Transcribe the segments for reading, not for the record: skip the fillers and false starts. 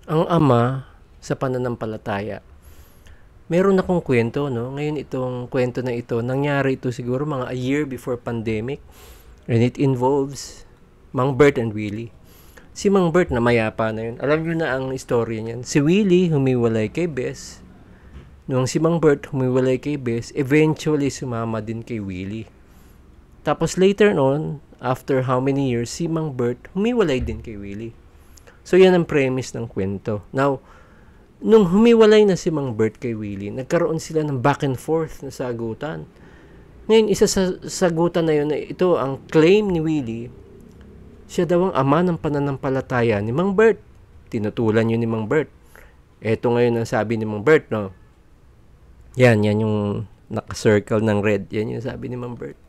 Ang ama sa pananampalataya. Meron akong kwento, no? Ngayon itong kwento na ito, nangyari ito siguro mga a year before pandemic. And it involves Mang Bert and Willie. Si Mang Bert na mayapa na yun. Alam nyo na ang istorya niyan. Si Willie humiwalay kay Bess. Nung si Mang Bert humiwalay kay Bess, eventually sumama din kay Willie. Tapos later on, after how many years, si Mang Bert humiwalay din kay Willie. So yan ang premise ng kwento. Now, nung humiwalay na si Mang Bert kay Willie, nagkaroon sila ng back and forth na sagutan. Ngayon, isa sa sagutan na yun, ito ang claim ni Willie, siya daw ang ama ng pananampalataya ni Mang Bert. Tinutulan yun ni Mang Bert. Ito ngayon ang sabi ni Mang Bert, no? Yan yung naka-circle ng red. Yan yung sabi ni Mang Bert.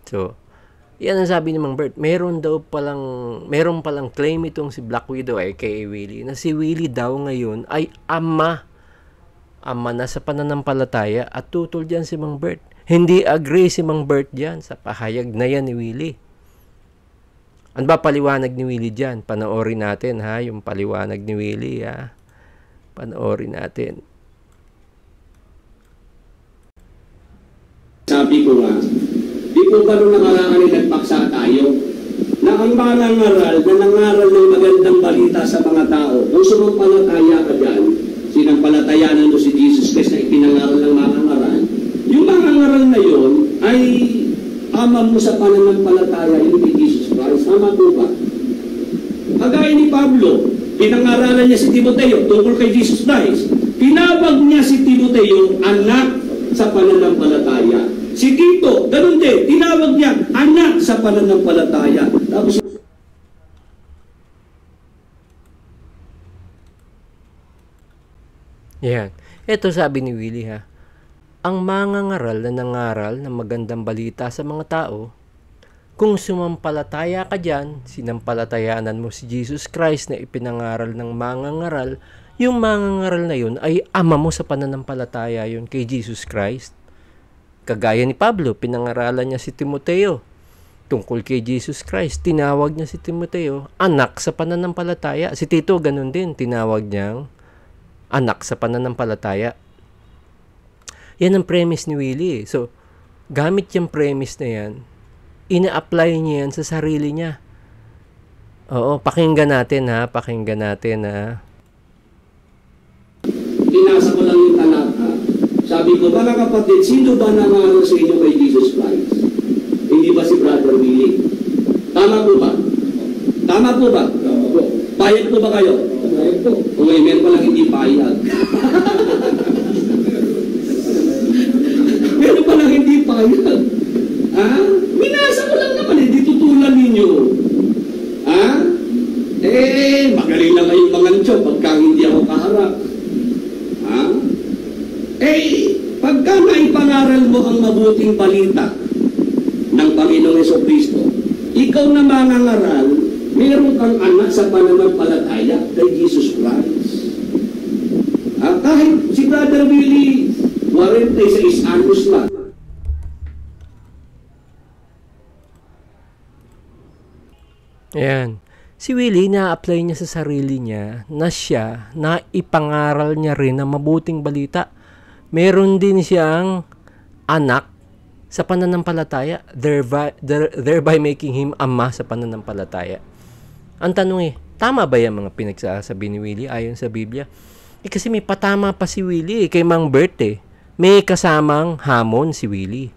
So, yan ang sabi ni Mang Bert. Meron palang claim itong si Black Widow aka Willie, na si Willie daw ngayon ay ama na sa pananampalataya at tutol dyan si Mang Bert. Hindi agree si Mang Bert dyan sa pahayag na yan ni Willie. Ano ba paliwanag ni Willie dyan? Panoorin natin ha, yung paliwanag ni Willie ha. Panoorin natin. Sabi ko nga, di po ba nung nakaraan ay nagpaksa tayo na ang mangangaral na nangaral ng magandang balita sa mga tao, kung sumampalataya ka dyan, sinampalatayanan mo si Jesus Christ na ipinangaral ng mangangaral, yung mangangaral na yon ay ama mo sa pananampalataya yung kay Jesus Christ. Tama po ba? Kagaya ni Pablo, pinangaralan niya si Timoteo tungkol kay Jesus Christ. Tinawag niya si Timoteo anak sa pananampalataya. Si Tito, ganun din, tinawag niya anak sa pananampalataya. Tapos Yan. Ito sabi ni Willie ha. Ang mangangaral na nangaral ng magandang balita sa mga tao, kung sumampalataya ka dyan, sinampalatayanan mo si Jesus Christ na ipinangaral ng mangangaral, yung mangangaral na yun ay ama mo sa pananampalataya yun kay Jesus Christ. Kagaya ni Pablo, pinangaralan niya si Timoteo tungkol kay Jesus Christ. Tinawag niya si Timoteo anak sa pananampalataya. Si Tito ganun din, tinawag niyang anak sa pananampalataya. Yan ang premise ni Willie. So, gamit yung premise na yan, ina-apply niya yan sa sarili niya. Oo, pakinggan natin ha. binasa ko lang yung talata. Sabi ko, mga kapatid, sino ba nangaral sa inyo kay Jesus Christ? Hindi ba si Brother Willie? Tama po ba? Tama po ba? Payag po ba kayo? Payag po. Kung meron pa lang hindi payag. Meron pa lang hindi payag. Ha? Binasa ko lang naman, hindi tutulan ninyo. Ha? Magaling lang kayong mangancho pagka hindi ako kaharap. Ha? Pagka naipangaral mo ang mabuting balita ng Panginoong Jesucristo, ikaw na mangangaral, meron kang anak sa pananampalataya kay Jesus Christ. Kahit si Brother Willie, 46 anos lang. Ayan. Si Willie, na-apply niya sa sarili niya na siya, na ipangaral niya rin ang mabuting balita. Meron din siyang anak sa pananampalataya, thereby making him ama sa pananampalataya. Ang tanong tama ba yung mga pinagsasabi ni Willie ayon sa Biblia? Kasi may patama pa si Willie kay Mang Bert May kasamang hamon si Willie.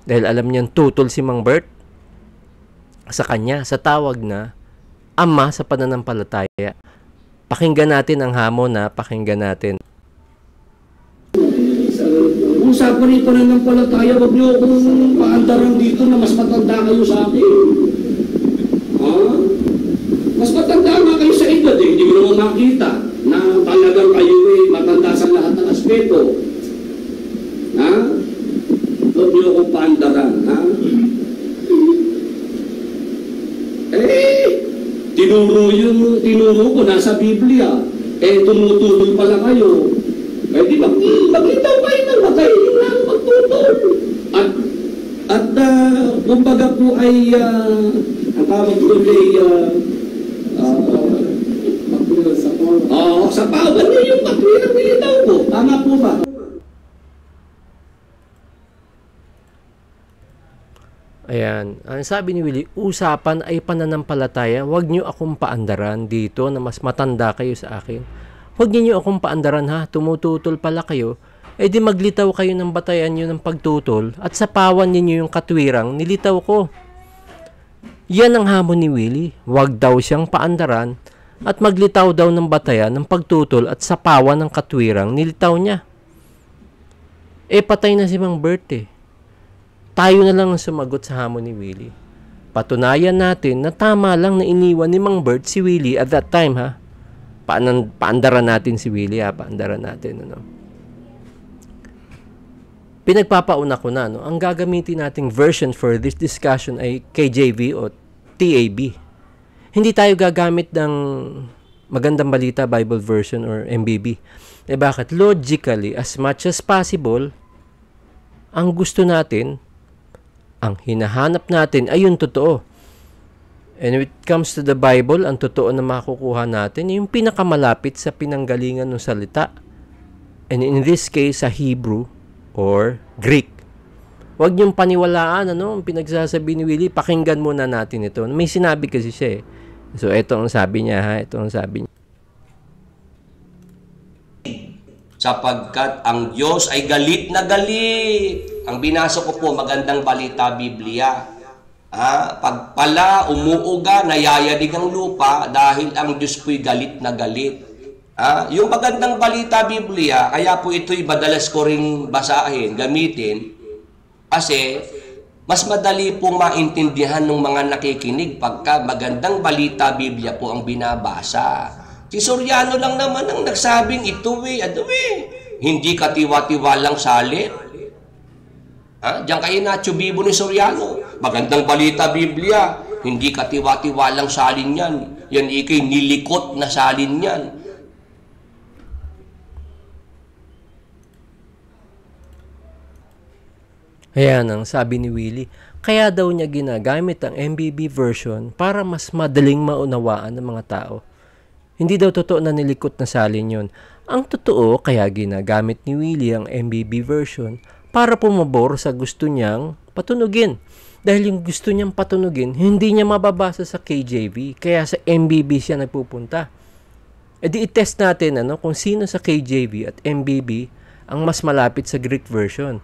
Dahil alam niyang tutol si Mang Bert sa kanya, sa tawag na ama sa pananampalataya. Pakinggan natin ang hamon pakinggan natin. Usapan rin pananampalataya, wag niyo akong paandaran dito na mas matanda kayo sa akin. Mas matanda nga kayo sa edad hindi mo naman makita na talagang kayo matanda sa lahat ng aspeto. Wag niyo akong paandaran. Tinuro ko nasa Biblia. Tumutulong pala kayo. Di ba? Maglitaw kayo ng matay lang magtutol. At kumbaga po ay ang tawag doon ay Oo, sa power niyo yung katwiran nilitaw ko. Tama po ba? Ayan. Ang sabi ni Willie, usapan ay pananampalataya. Huwag niyo akong paandaran dito na mas matanda kayo sa akin. Huwag niyo akong paandaran ha. Tumututol pala kayo. Eh di maglitaw kayo ng batayan niyo ng pagtutol at sapawan niyo yung katwirang nilitaw ko. Yan ang hamon ni Willie. Huwag daw siyang paandaran at maglitaw daw ng batayan ng pagtutol at sapawan ng katwirang nilitaw niya. Eh patay na si Mang Bert eh. Tayo na lang ang sumagot sa hamon ni Willie. Patunayan natin na tama lang na iniwan ni Mang Bert si Willie at that time ha. Paandaran natin si Willie ha. Paandaran natin ano. Pinagpapauna ko na no. Ang gagamitin nating version for this discussion ay KJV o TAB. Hindi tayo gagamit ng Magandang Balita Bible Version or MBB. Eh bakit? Logically, as much as possible, ang gusto natin, ang hinahanap natin ay yung totoo. And when it comes to the Bible, ang totoo na makukuha natin ay yung pinakamalapit sa pinanggalingan ng salita. And in this case, sa Hebrew or Greek. Huwag niyong paniwalaan, ang pinagsasabi ni Willie, pakinggan muna natin ito. May sinabi kasi siya eh. So, ito ang sabi niya ha, ito ang sabi niya. Sapagkat ang Diyos ay galit na galit. Ang binasa ko po, Magandang Balita Biblia. Pag pala umuuga, nayayanig ang lupa dahil ang Diyos po'y galit na galit. Yung Magandang Balita Biblia, kaya po ito'y madalas ko ring basahin, gamitin, kasi mas madali pong maintindihan ng mga nakikinig pagka Magandang Balita Biblia po ang binabasa. Si Soriano lang naman ang nagsabing ito hindi katiwa-tiwalang salit. Diyan kayo natsubibo ni Soriano. Magandang Balita Biblia, hindi katiwa-tiwalang salin yan. Yan ikay nilikot na salin yan. Ayan ang sabi ni Willie. Kaya daw niya ginagamit ang MBB version para mas madaling maunawaan ng mga tao. Hindi daw totoo na nilikot na salin yun. Ang totoo, kaya ginagamit ni Willie ang MBB version para pumabor sa gusto niyang patunugin. Dahil yung gusto niyang patunugin, hindi niya mababasa sa KJV. Kaya sa MBB siya nagpupunta. E di i-test natin kung sino sa KJV at MBB ang mas malapit sa Greek version.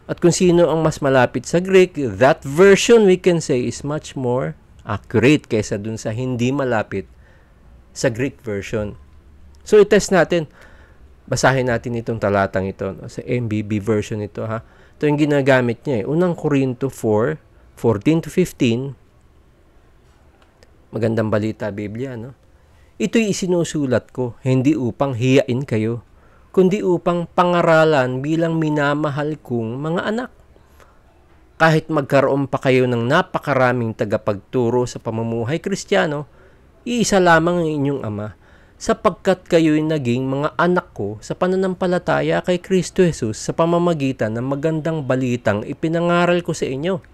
At kung sino ang mas malapit sa Greek, that version we can say is much more accurate kaysa dun sa hindi malapit sa Greek version. So, i-test natin. Basahin natin itong talatang ito. Sa MBB version ito, ha. Ito yung ginagamit niya. Unang Korinto 4, 14-15. Magandang Balita Biblia, no? Ito'y isinusulat ko, hindi upang hiyain kayo, kundi upang pangaralan bilang minamahal kong mga anak. Kahit magkaroon pa kayo ng napakaraming tagapagturo sa pamumuhay Kristiyano, iisa lamang ang inyong Ama, sapagkat kayo'y naging mga anak ko sa pananampalataya kay Kristo Jesus sa pamamagitan ng magandang balitang ipinangaral ko sa inyo.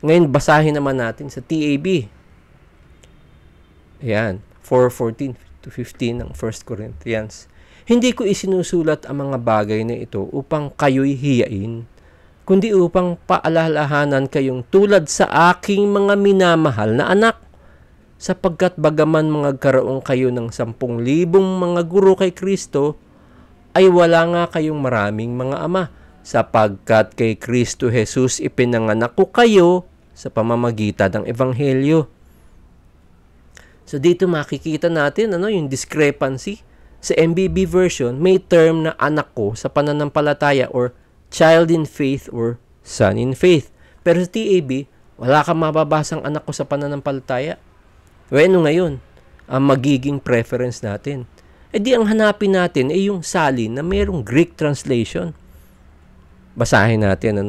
Ngayon, basahin naman natin sa TAB. Ayan, 4:14-15 ng 1 Corinthians. Hindi ko isinusulat ang mga bagay na ito upang kayo'y hiyain, kundi upang paalalahanan kayong tulad sa aking mga minamahal na anak. Sapagkat bagaman magkaroon kayo ng 10,000 mga guro kay Kristo, ay wala nga kayong maraming mga ama, sapagkat kay Kristo Jesus ipinanganak ko kayo sa pamamagitan ng Ebanghelyo. So dito makikita natin yung discrepancy. Sa MBB version, may term na anak ko sa pananampalataya or child in faith or son in faith. Pero sa TAB, wala kang mababasang anak ko sa pananampalataya. Ano ngayon ang magiging preference natin? E di ang hanapin natin ay yung salin na mayroong Greek translation. Basahin natin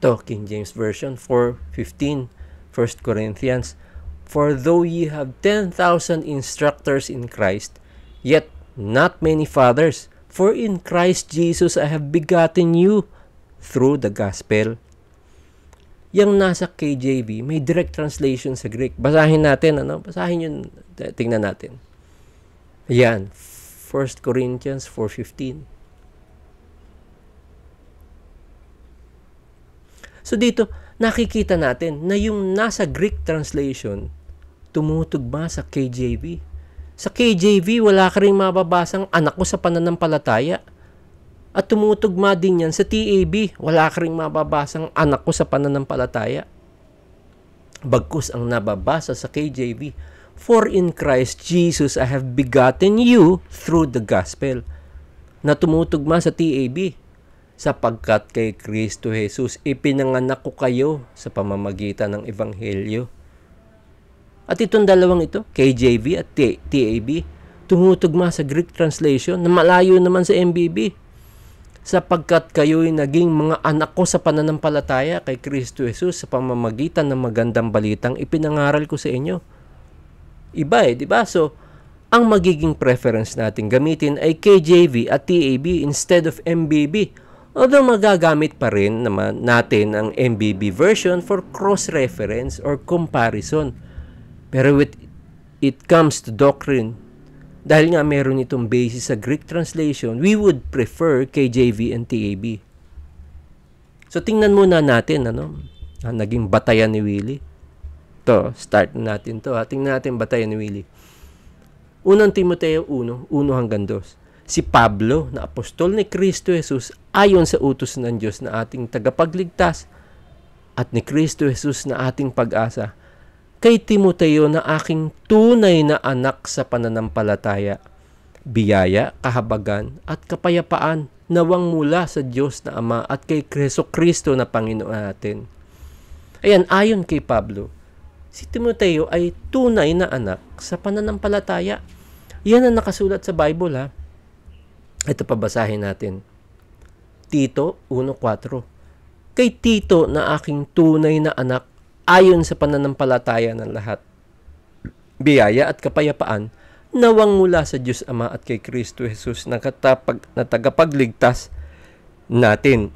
Ito, King James Version 4:15, 1 Corinthians. For though ye have 10,000 instructors in Christ, yet not many fathers, for in Christ Jesus I have begotten you through the gospel. Yung nasa KJV, may direct translation sa Greek. Basahin natin, Basahin yun, tingnan natin. Ayan, 1 Corinthians 4:15. So dito, nakikita natin na yung nasa Greek translation, tumutugma sa KJV. Sa KJV, wala ka rin mababasang anak ko sa pananampalataya. At tumutugma din yan sa TAB. Wala ka rin mababasang anak ko sa pananampalataya. Bagkus ang nababasa sa KJV, for in Christ Jesus I have begotten you through the gospel. Na tumutugma sa TAB, sapagkat kay Kristo Jesus ipinanganak ko kayo sa pamamagitan ng Ebanghelyo. At itong dalawang ito, KJV at TAB, tumutugma sa Greek translation na malayo naman sa MBB. Sapagkat kayo'y naging mga anak ko sa pananampalataya kay Kristo Jesus sa pamamagitan ng magandang balitang ipinangaral ko sa inyo. Iba di ba? So, ang magiging preference natin gamitin ay KJV at TAB instead of MBB. Although magagamit pa rin naman natin ang MBB version for cross-reference or comparison. Pero with it comes to doctrine, dahil nga meron itong basis sa Greek translation, we would prefer KJV and TAB. So tingnan muna natin naging batayan ni Willie. To, start natin to. Tingnan natin batayan ni Willie. Unang Timoteo 1:1 hanggang 2. Si Pablo na apostol ni Kristo Jesus ayon sa utos ng Diyos na ating tagapagligtas at ni Kristo Jesus na ating pag-asa, kay Timoteo na aking tunay na anak sa pananampalataya, biyaya, kahabagan at kapayapaan nawang mula sa Diyos na Ama at kay Kristo na Panginoon natin. Ayan, ayon kay Pablo, si Timoteo ay tunay na anak sa pananampalataya. Yan ang nakasulat sa Bible, ha. Ito pabasahin natin. Tito 1:4. Kay Tito na aking tunay na anak ayon sa pananampalataya ng lahat, biyaya at kapayapaan nawang mula sa Diyos Ama at kay Kristo Jesus na tagapagligtas natin.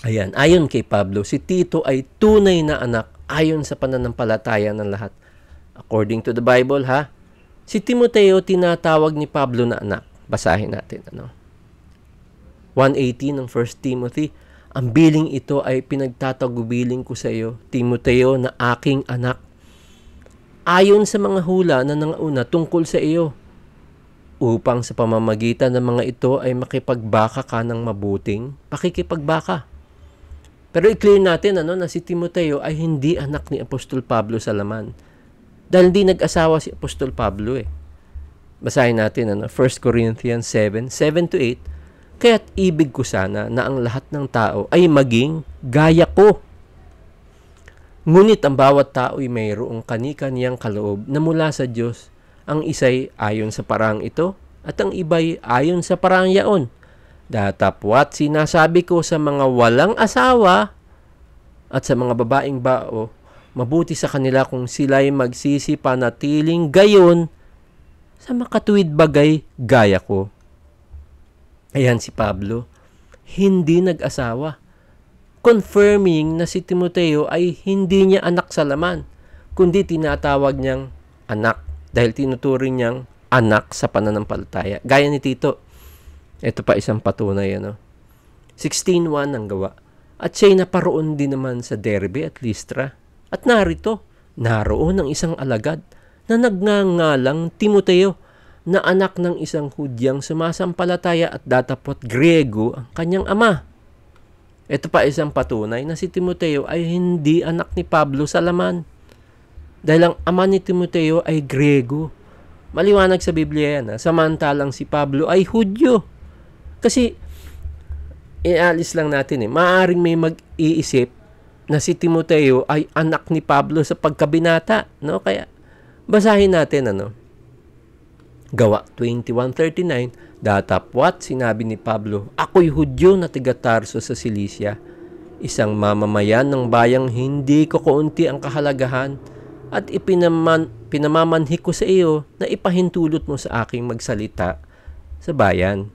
Ayan, ayon kay Pablo, si Tito ay tunay na anak ayon sa pananampalataya ng lahat. According to the Bible, ha, si Timoteo tinatawag ni Pablo na anak. Basahin natin, 1:18 ng 1 Timothy. Ang biling ito ay pinagtatagubiling ko sa iyo, Timoteo, na aking anak. Ayon sa mga hula na nangauna tungkol sa iyo, upang sa pamamagitan ng mga ito ay makipagbaka ka ng mabuting pakikipagbaka. Pero i-clear natin na si Timoteo ay hindi anak ni Apostol Pablo sa laman. Dahil hindi nag-asawa si Apostol Pablo Basahin natin 1 Corinthians 7:7-8. Kaya't ibig ko sana na ang lahat ng tao ay maging gaya ko. Ngunit ang bawat tao ay mayroong kani-kaniyang kaloob na mula sa Diyos. Ang isa'y ayon sa parang ito at ang iba'y ayon sa parang yaon. Datapwat sinasabi ko sa mga walang asawa at sa mga babaeng bao, mabuti sa kanila kung sila'y magsisipanatiling gayon sa makatuwid bagay gaya ko. Ayan si Pablo, hindi nag-asawa, confirming na si Timoteo ay hindi niya anak sa laman, kundi tinatawag niyang anak dahil tinuturing niyang anak sa pananampalataya. Gaya ni Tito. Ito pa isang patunay. 16:1 ang gawa. At siya'y naparoon din naman sa Derbe at Listra. At naroon ang isang alagad na nagngangalang Timoteo, na anak ng isang Hudyang sumasampalataya at datapwat Griego ang kanyang ama. Ito pa isang patunay na si Timoteo ay hindi anak ni Pablo sa laman. Dahil ang ama ni Timoteo ay Griego. Maliwanag sa Biblia yan. Samantalang si Pablo ay Hudyo. Kasi, ialis lang natin Maaaring may mag-iisip na si Timoteo ay anak ni Pablo sa pagkabinata. Kaya, basahin natin Gawa 21:39, datapwat sinabi ni Pablo, ako'y Hudyo na taga Tarso sa Cilicia, isang mamamayan ng bayang hindi ko kaunti ang kahalagahan, at pinamamanhik ko sa iyo na ipahintulot mo sa aking magsalita sa bayan.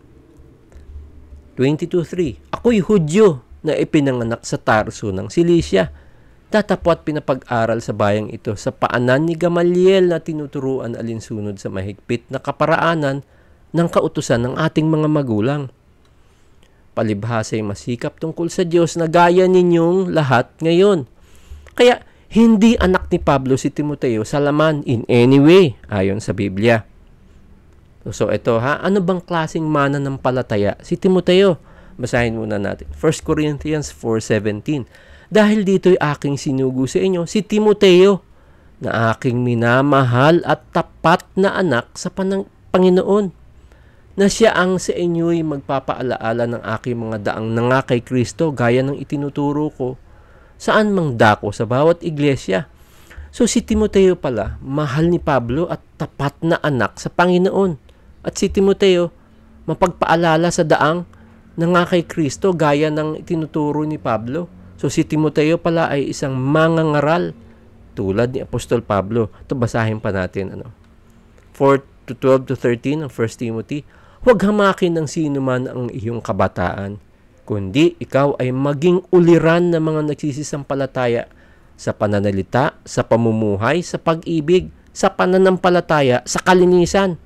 22:3, ako'y Hudyo na ipinanganak sa Tarso ng Cilicia. Datapwat pinapag-aral sa bayang ito sa paanan ni Gamaliel na tinuturuan alinsunod sa mahigpit na kaparaanan ng kautusan ng ating mga magulang. Palibhasa'y masikap tungkol sa Diyos na gaya ninyong lahat ngayon. Kaya hindi anak ni Pablo si Timoteo sa laman in any way ayon sa Biblia. So ito ano bang klaseng mananampalataya si Timoteo? Basahin muna natin. 1 Corinthians 4:17. Dahil dito'y aking sinugo sa inyo si Timoteo na aking minamahal at tapat na anak sa Panginoon, na siya ang sa inyo'y magpapaalaala ng aking mga daang nanga kay Kristo gaya ng itinuturo ko saan mang dako sa bawat iglesia. So si Timoteo pala, mahal ni Pablo at tapat na anak sa Panginoon. At si Timoteo, mapagpaalala sa daang nanga kay Kristo gaya ng itinuturo ni Pablo. So si Timoteo pala ay isang mangangaral tulad ni Apostol Pablo. Ito basahin pa natin 4:12-13 ng 1 Timothy. Huwag hamakin ng sino man ang iyong kabataan, kundi ikaw ay maging uliran ng mga nagsisisampalataya sa pananalita, sa pamumuhay, sa pag-ibig, sa pananampalataya, sa kalinisan.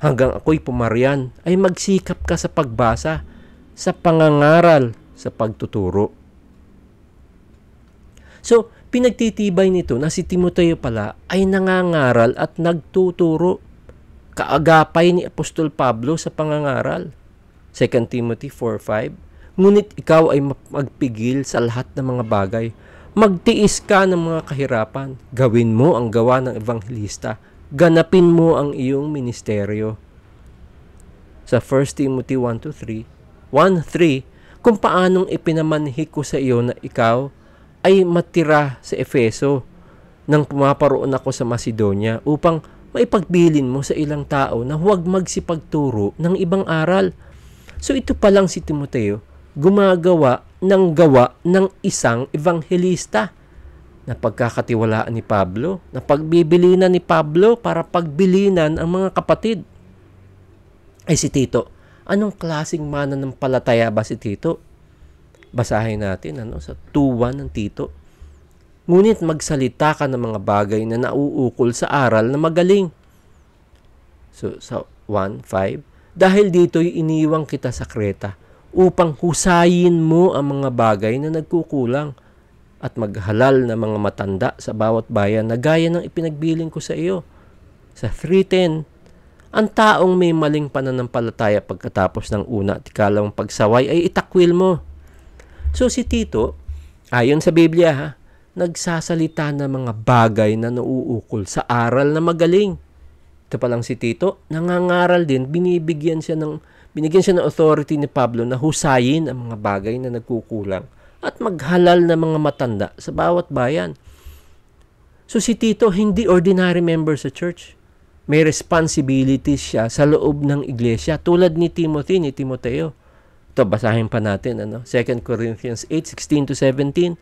Hanggang ako'y pumarian ay magsikap ka sa pagbasa, sa pangangaral, sa pagtuturo. So, pinagtitibay nito na si Timoteo pala ay nangangaral at nagtuturo. Kaagapay ni Apostol Pablo sa pangangaral. 2 Timothy 4:5. Ngunit ikaw ay magpigil sa lahat ng mga bagay. Magtiis ka ng mga kahirapan. Gawin mo ang gawa ng ebanghelista. Ganapin mo ang iyong ministeryo. Sa 1 Timothy 1:3, kung paanong ipinamanhi ko sa iyo na ikaw ay matira sa Efeso nang pumaparoon ako sa Macedonia upang maipagbilin mo sa ilang tao na huwag magsipagturo ng ibang aral. So ito pa lang si Timoteo, gumagawa ng isang ebanghelista na pagkakatiwalaan ni Pablo, na pagbibilinan ni Pablo para pagbilinan ang mga kapatid. Ay si Tito, anong klaseng mananampalataya ba si Tito? Basahin natin sa 2:1 ng Tito. Ngunit magsalita ka ng mga bagay na nauukol sa aral na magaling. So sa 1:5, dahil dito'y iniwang kita sa Kreta upang husayin mo ang mga bagay na nagkukulang at maghalal na mga matanda sa bawat bayan na gaya ng ipinagbiling ko sa iyo. Sa 3:10, ang taong may maling pananampalataya pagkatapos ng una at ikalawang pagsaway ay itakwil mo. So si Tito, ayon sa Biblia nagsasalita ng mga bagay na nauukol sa aral na magaling. Ito pa lang si Tito, nangangaral din, binigyan siya ng authority ni Pablo na husayin ang mga bagay na nagkukulang at maghalal na mga matanda sa bawat bayan. So si Tito, hindi ordinary member sa church. May responsibilities siya sa loob ng iglesia tulad ni Timothy, ni Timoteo. Ito, basahin pa natin, 2 Corinthians 8:16-17.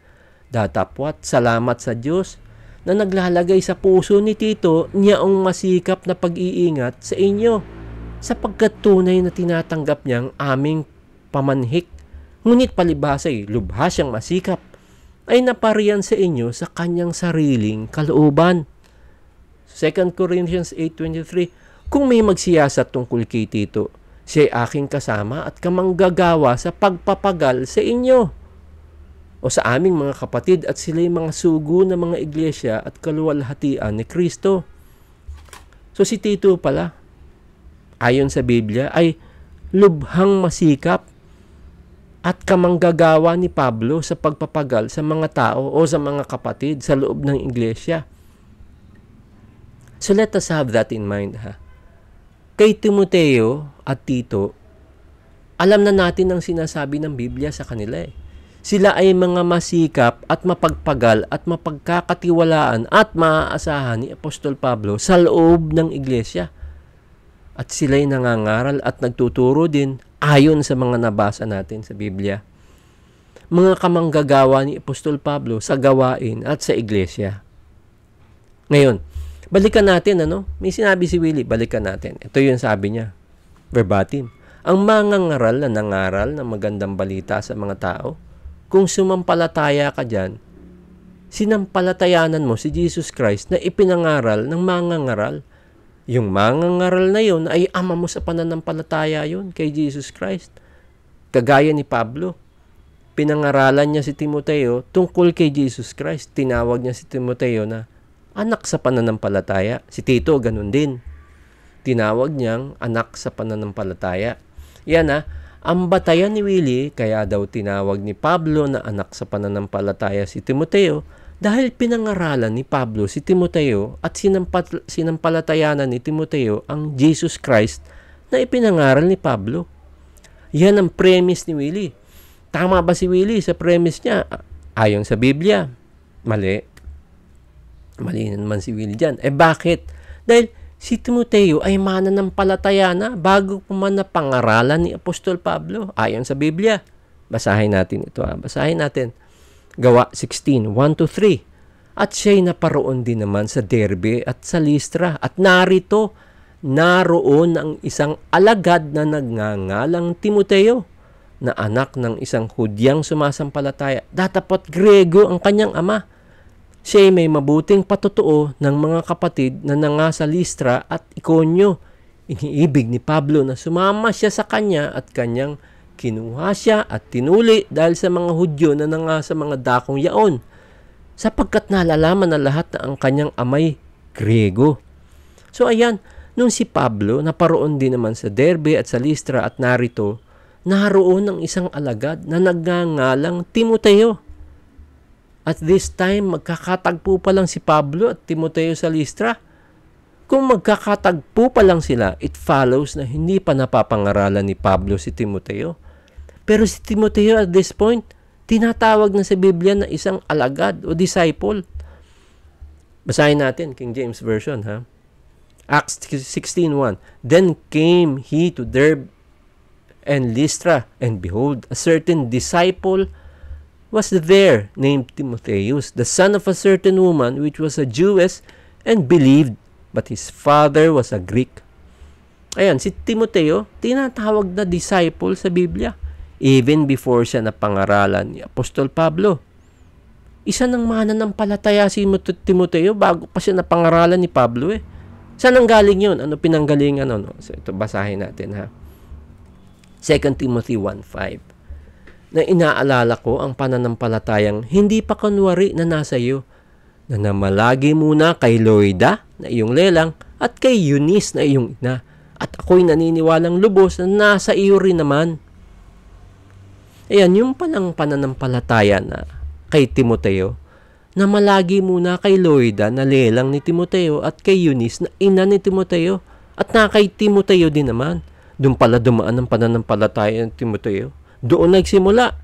Datapwat, salamat sa Diyos na naglalagay sa puso ni Tito niyaong masikap na pag-iingat sa inyo, sapagkat tunay na tinatanggap niyang aming pamanhik. Ngunit palibhasa'y lubha siyang masikap, ay napariyan sa inyo sa kanyang sariling kalooban. 2 Corinthians 8:23, kung may magsiyasat tungkol kay Tito, siya'y aking kasama at kamanggagawa sa pagpapagal sa inyo o sa aming mga kapatid at sila'y mga sugo ng mga iglesia at kaluwalhatian ni Kristo. So si Tito pala, ayon sa Biblia, ay lubhang masikap at kamanggagawa ni Pablo sa pagpapagal sa mga tao o sa mga kapatid sa loob ng iglesia. So let us have that in mind, Kay Timoteo at Tito, alam na natin ang sinasabi ng Biblia sa kanila. Sila ay mga masikap at mapagpagal at mapagkakatiwalaan at maaasahan ni Apostol Pablo sa loob ng iglesia. At sila'y nangangaral at nagtuturo din ayon sa mga nabasa natin sa Biblia. Mga kamanggagawa ni Apostol Pablo sa gawain at sa iglesia. Ngayon, balikan natin, May sinabi si Willie, balikan natin. Ito yung sabi niya, verbatim. Ang mangangaral na nangaral ng magandang balita sa mga tao, kung sumampalataya ka dyan, sinampalatayanan mo si Jesus Christ na ipinangaral ng mangangaral. Yung mangangaral na yun ay ama mo sa pananampalataya yun kay Jesus Christ. Kagaya ni Pablo, pinangaralan niya si Timoteo tungkol kay Jesus Christ. Tinawag niya si Timoteo na anak sa pananampalataya. Si Tito, ganun din. Tinawag niyang anak sa pananampalataya. Yan ang batayan ni Willie, kaya daw tinawag ni Pablo na anak sa pananampalataya si Timoteo dahil pinangaralan ni Pablo si Timoteo at sinampalatayanan ni Timoteo ang Jesus Christ na ipinangaral ni Pablo. Yan ang premise ni Willie. Tama ba si Willie sa premise niya? Ayon sa Biblia. Mali. Mali naman si Willie dyan. Bakit? Dahil si Timoteo ay mananampalataya na bago pa man na pangaralan ni Apostol Pablo. Ayon sa Biblia. Basahin natin ito. Basahin natin. Gawa 16, 1-3. At siya'y naparoon din naman sa Derbe at sa Listra. At naroon ang isang alagad na nagngangalang Timoteo, na anak ng isang Hudyang sumasampalataya. Datapot Grego ang kanyang ama. Siya may mabuting patutuo ng mga kapatid na nanga sa Listra at Iconio. Iniibig ni Pablo na sumama siya sa kanya at kanyang kinuha siya at tinuli dahil sa mga Hudyo na nanga sa mga dakong yaon, sapagkat nalalaman na lahat na ang kanyang amay Grego. So ayan, nung si Pablo naparoon din naman sa Derbe at sa Listra at naroon ang isang alagad na nagngangalang Timoteo. At this time, magkakatagpo pa lang si Pablo at Timoteo sa Listra. Kung magkakatagpo pa lang sila, it follows na hindi pa napapangaralan ni Pablo si Timoteo. Pero si Timoteo at this point, tinatawag na sa Biblia na isang alagad o disciple. Basahin natin, King James Version, Acts 16:1. Then came he to Derbe and Lystra, and behold, a certain disciple was there, named Timotheus, the son of a certain woman, which was a Jewess, and believed, but his father was a Greek. Ayan, si Timoteo, tinatawag na disciple sa Biblia, even before siya napangaralan ni Apostol Pablo. Isa ng mananampalataya si Timoteo bago pa siya napangaralan ni Pablo . Saan ang galing yun? Ano pinanggalingan? So, ito, basahin natin 2 Timothy 1:5. Na inaalala ko ang pananampalatayang hindi pa kunwari na nasa iyo, na namalagi muna kay Loida na iyong lelang at kay Eunice na iyong ina, at ako'y naniniwalang lubos na nasa iyo rin naman. Ayan, yung palang pananampalataya na kay Timoteo, na malagi muna kay Loida na lelang ni Timoteo at kay Eunice na ina ni Timoteo at na kay Timoteo din naman. Doon pala dumaan ang pananampalataya ng Timoteo. Doon nagsimula.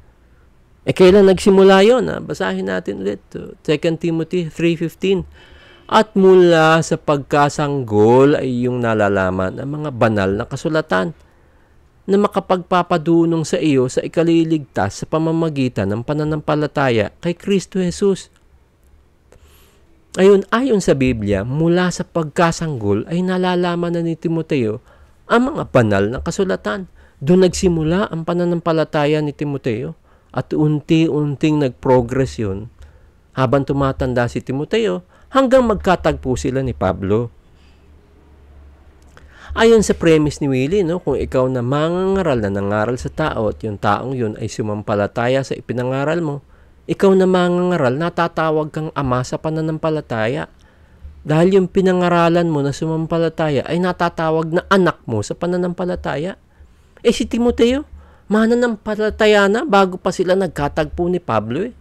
Kailan nagsimula yun? Basahin natin ulit. 2 Timothy 3:15. At mula sa pagkasanggol ay yung nalalaman ang mga banal na kasulatan na makapagpapadunong sa iyo sa ikaliligtas sa pamamagitan ng pananampalataya kay Kristo Jesus. Ayon sa Biblia, mula sa pagkasanggol ay nalalaman na ni Timoteo ang mga banal na kasulatan. Doon nagsimula ang pananampalataya ni Timoteo at unti-unting nag-progress yun habang tumatanda si Timoteo hanggang magkatagpo sila ni Pablo. Ayon sa premise ni Willie, kung ikaw na mangangaral na nangaral sa tao at yung taong yun ay sumampalataya sa ipinangaral mo, ikaw na mangangaral, natatawag kang ama sa pananampalataya. Dahil yung pinangaralan mo na sumampalataya ay natatawag na anak mo sa pananampalataya. Si Timoteo, mananampalataya na bago pa sila nagkatagpo ni Pablo .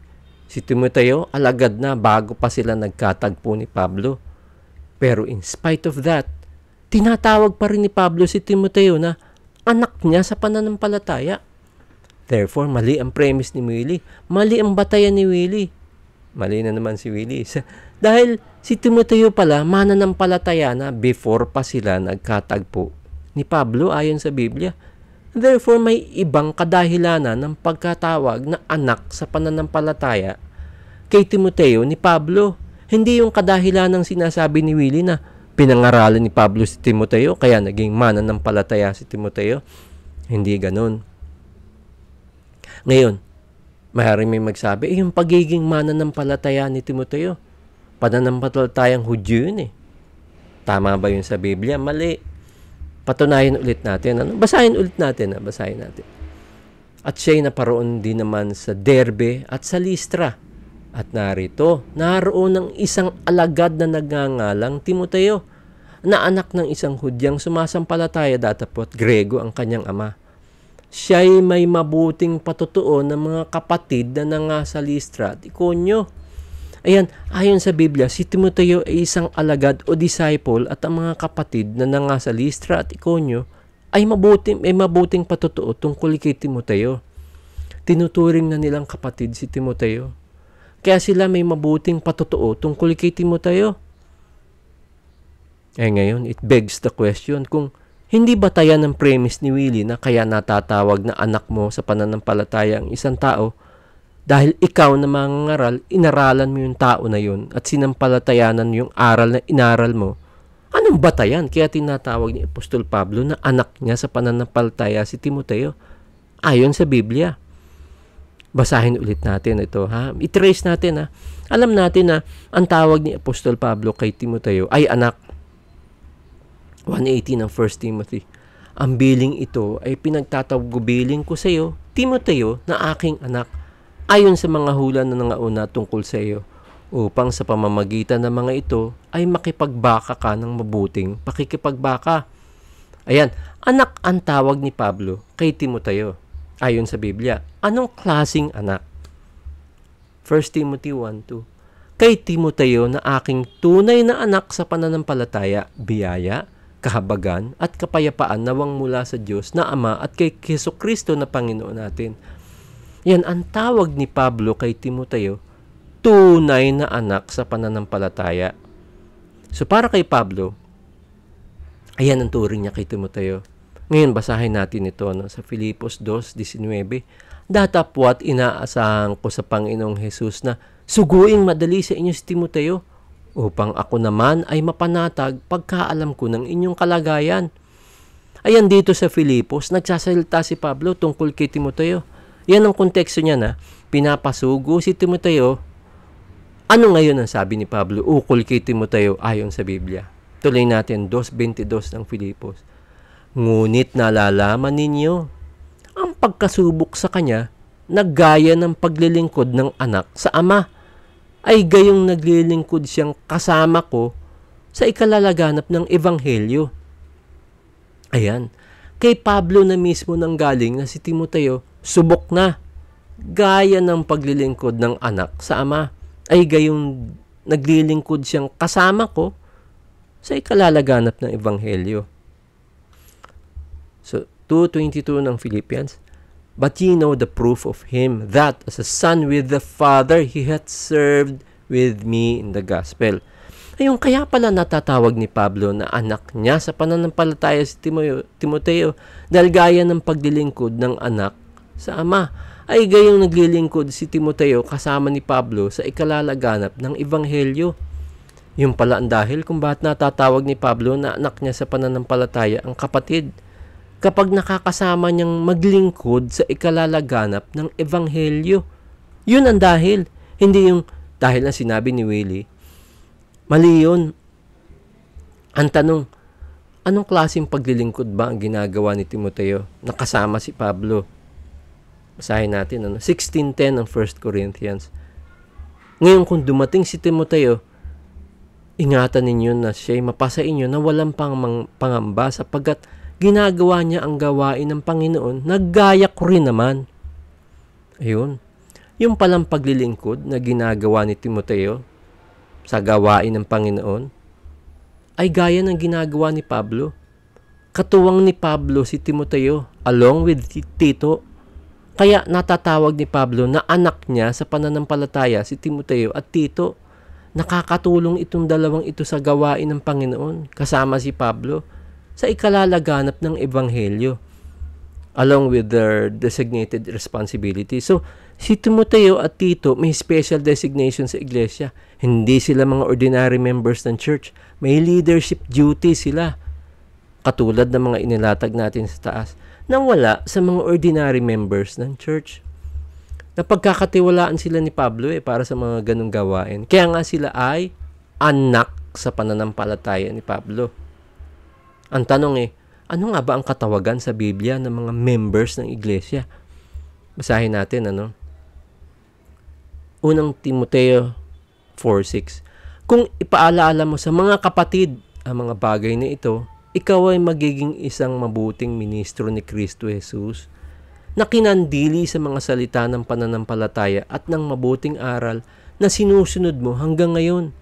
Si Timoteo, alagad na bago pa sila nagkatagpo ni Pablo. Pero in spite of that, tinatawag pa rin ni Pablo si Timoteo na anak niya sa pananampalataya. Therefore, mali ang premise ni Willie. Mali ang batayan ni Willie. Mali na naman si Willie. Dahil si Timoteo pala, mananampalataya na before pa sila nagkatagpo ni Pablo ayon sa Biblia. Therefore, may ibang kadahilanan ng pagkatawag na anak sa pananampalataya kay Timoteo ni Pablo. Hindi yung kadahilanan ng sinasabi ni Willie na pinangaralan ni Pablo si Timoteo kaya naging mananampalataya si Timoteo. Hindi ganun. Ngayon, Maaaring may magsabi, yung pagiging mananampalataya ni Timoteo, pananampalatayang Hudyo yun eh. Tama ba yun sa Biblia? Mali. Patunayan ulit natin. Basahin ulit natin. Basahin natin. At siya'y naparoon din naman sa Derbe at sa Listra. At naroon ng isang alagad na nagngangalang Timoteo, na anak ng isang Hudyang sumasampalataya datapot Grego ang kanyang ama. Siya'y may mabuting patutuo ng mga kapatid na nanga sa Listra at Iconio. Ayan, ayon sa Biblia, si Timoteo ay isang alagad o disciple at ang mga kapatid na nanga sa Listra at Iconio ay may mabuting patutuo tungkol kay Timoteo. Tinuturing na nilang kapatid si Timoteo. Kaya sila may mabuting patutuo tungkol kay Timoteo. Ngayon, it begs the question kung hindi ba tayo ng premise ni Willie na kaya natatawag na anak mo sa pananampalataya ang isang tao dahil ikaw na mangangaral, inaralan mo yung tao na yun at sinampalatayanan yung aral na inaral mo. Anong batayan? Kaya tinatawag ni Apostol Pablo na anak niya sa pananampalataya si Timoteo ayon sa Biblia. Basahin ulit natin ito, ha? I-trace natin, ha? Alam natin na ang tawag ni Apostol Pablo kay Timoteo ay anak. 1:18 ng 1 Timothy. Ang biling ito ay pinagtatagubiling ko sa iyo, Timoteo, na aking anak, ayon sa mga hula na nangauna tungkol sa iyo, upang sa pamamagitan ng mga ito ay makipagbaka ka ng mabuting pakikipagbaka. Ayan, anak ang tawag ni Pablo kay Timoteo, ayon sa Biblia. Anong klasing anak? 1 Timothy 1:2. Kay Timoteo na aking tunay na anak sa pananampalataya, biyaya, kahabagan at kapayapaan nawang mula sa Diyos na Ama at kay Jesucristo na Panginoon natin. Yan ang tawag ni Pablo kay Timoteo, tunay na anak sa pananampalataya. So para kay Pablo, ayan ang turing niya kay Timoteo. Ngayon basahin natin ito sa Filipos 2:19. Datapwat inaasahan ko sa Panginoong Jesus na suguing madali sa inyo si Timoteo, upang ako naman ay mapanatag pagkaalam ko ng inyong kalagayan. Ayan dito sa Filipos, nagsasalita si Pablo tungkol kay Timoteo. Yan ang konteksto niya na pinapasugo si Timoteo. Ano ngayon ang sabi ni Pablo ukol kay Timoteo ayon sa Biblia? Tuloy natin 2:22 ng Filipos. Ngunit nalalaman ninyo ang pagkasubok sa kanya na gaya ng paglilingkod ng anak sa ama, ay gayong naglilingkod siyang kasama ko sa ikalalaganap ng Ebanghelyo. Ayan, kay Pablo na mismo nang galing na si Timoteo, subok na, gaya ng paglilingkod ng anak sa ama, ay gayong naglilingkod siyang kasama ko sa ikalalaganap ng Ebanghelyo. So, 2:22 ng Philippians, but ye know the proof of him, that as a son with the Father, he hath served with me in the gospel. Ayun, kaya pala natatawag ni Pablo na anak niya sa pananampalataya si Timoteo dahil gaya ng paglilingkod ng anak sa ama, ay gayong naglilingkod si Timoteo kasama ni Pablo sa ikalalaganap ng Ebanghelyo. Yung pala ang dahil kung bakit natatawag ni Pablo na anak niya sa pananampalataya ang kapatid. Kapag nakakasama niyang maglingkod sa ikalalaganap ng Ebanghelyo. Yun ang dahil. Hindi yung dahil na sinabi ni Willie. Mali yun. Ang tanong, anong klaseng paglilingkod ba ang ginagawa ni Timoteo na kasama si Pablo? Basahin natin 16:10 ng 1 Corinthians. Ngayon kung dumating si Timoteo, ingatan ninyo na siya'y mapasa inyo na walang pangamba sapagkat ginagawa niya ang gawain ng Panginoon, naggaya ko rin naman. Ayun. Yung palang paglilingkod na ginagawa ni Timoteo sa gawain ng Panginoon, ay gaya ng ginagawa ni Pablo. Katuwang ni Pablo si Timoteo along with Tito. Kaya natatawag ni Pablo na anak niya sa pananampalataya si Timoteo at Tito. Nakakatulong itong dalawang ito sa gawain ng Panginoon kasama si Pablo sa ikalalaganap ng Ebanghelyo along with their designated responsibility. So, si Timoteo at Tito may special designation sa iglesia. Hindi sila mga ordinary members ng church. May leadership duty sila. Katulad ng mga inilatag natin sa taas na wala sa mga ordinary members ng church. Napagkakatiwalaan sila ni Pablo para sa mga ganong gawain. Kaya nga sila ay anak sa pananampalataya ni Pablo. Ang tanong ano nga ba ang katawagan sa Biblia ng mga members ng iglesia? Basahin natin, Unang Timoteo 4:6. Kung ipaalaala mo sa mga kapatid ang mga bagay na ito, ikaw ay magiging isang mabuting ministro ni Kristo Jesus na kinandili sa mga salita ng pananampalataya at ng mabuting aral na sinusunod mo hanggang ngayon.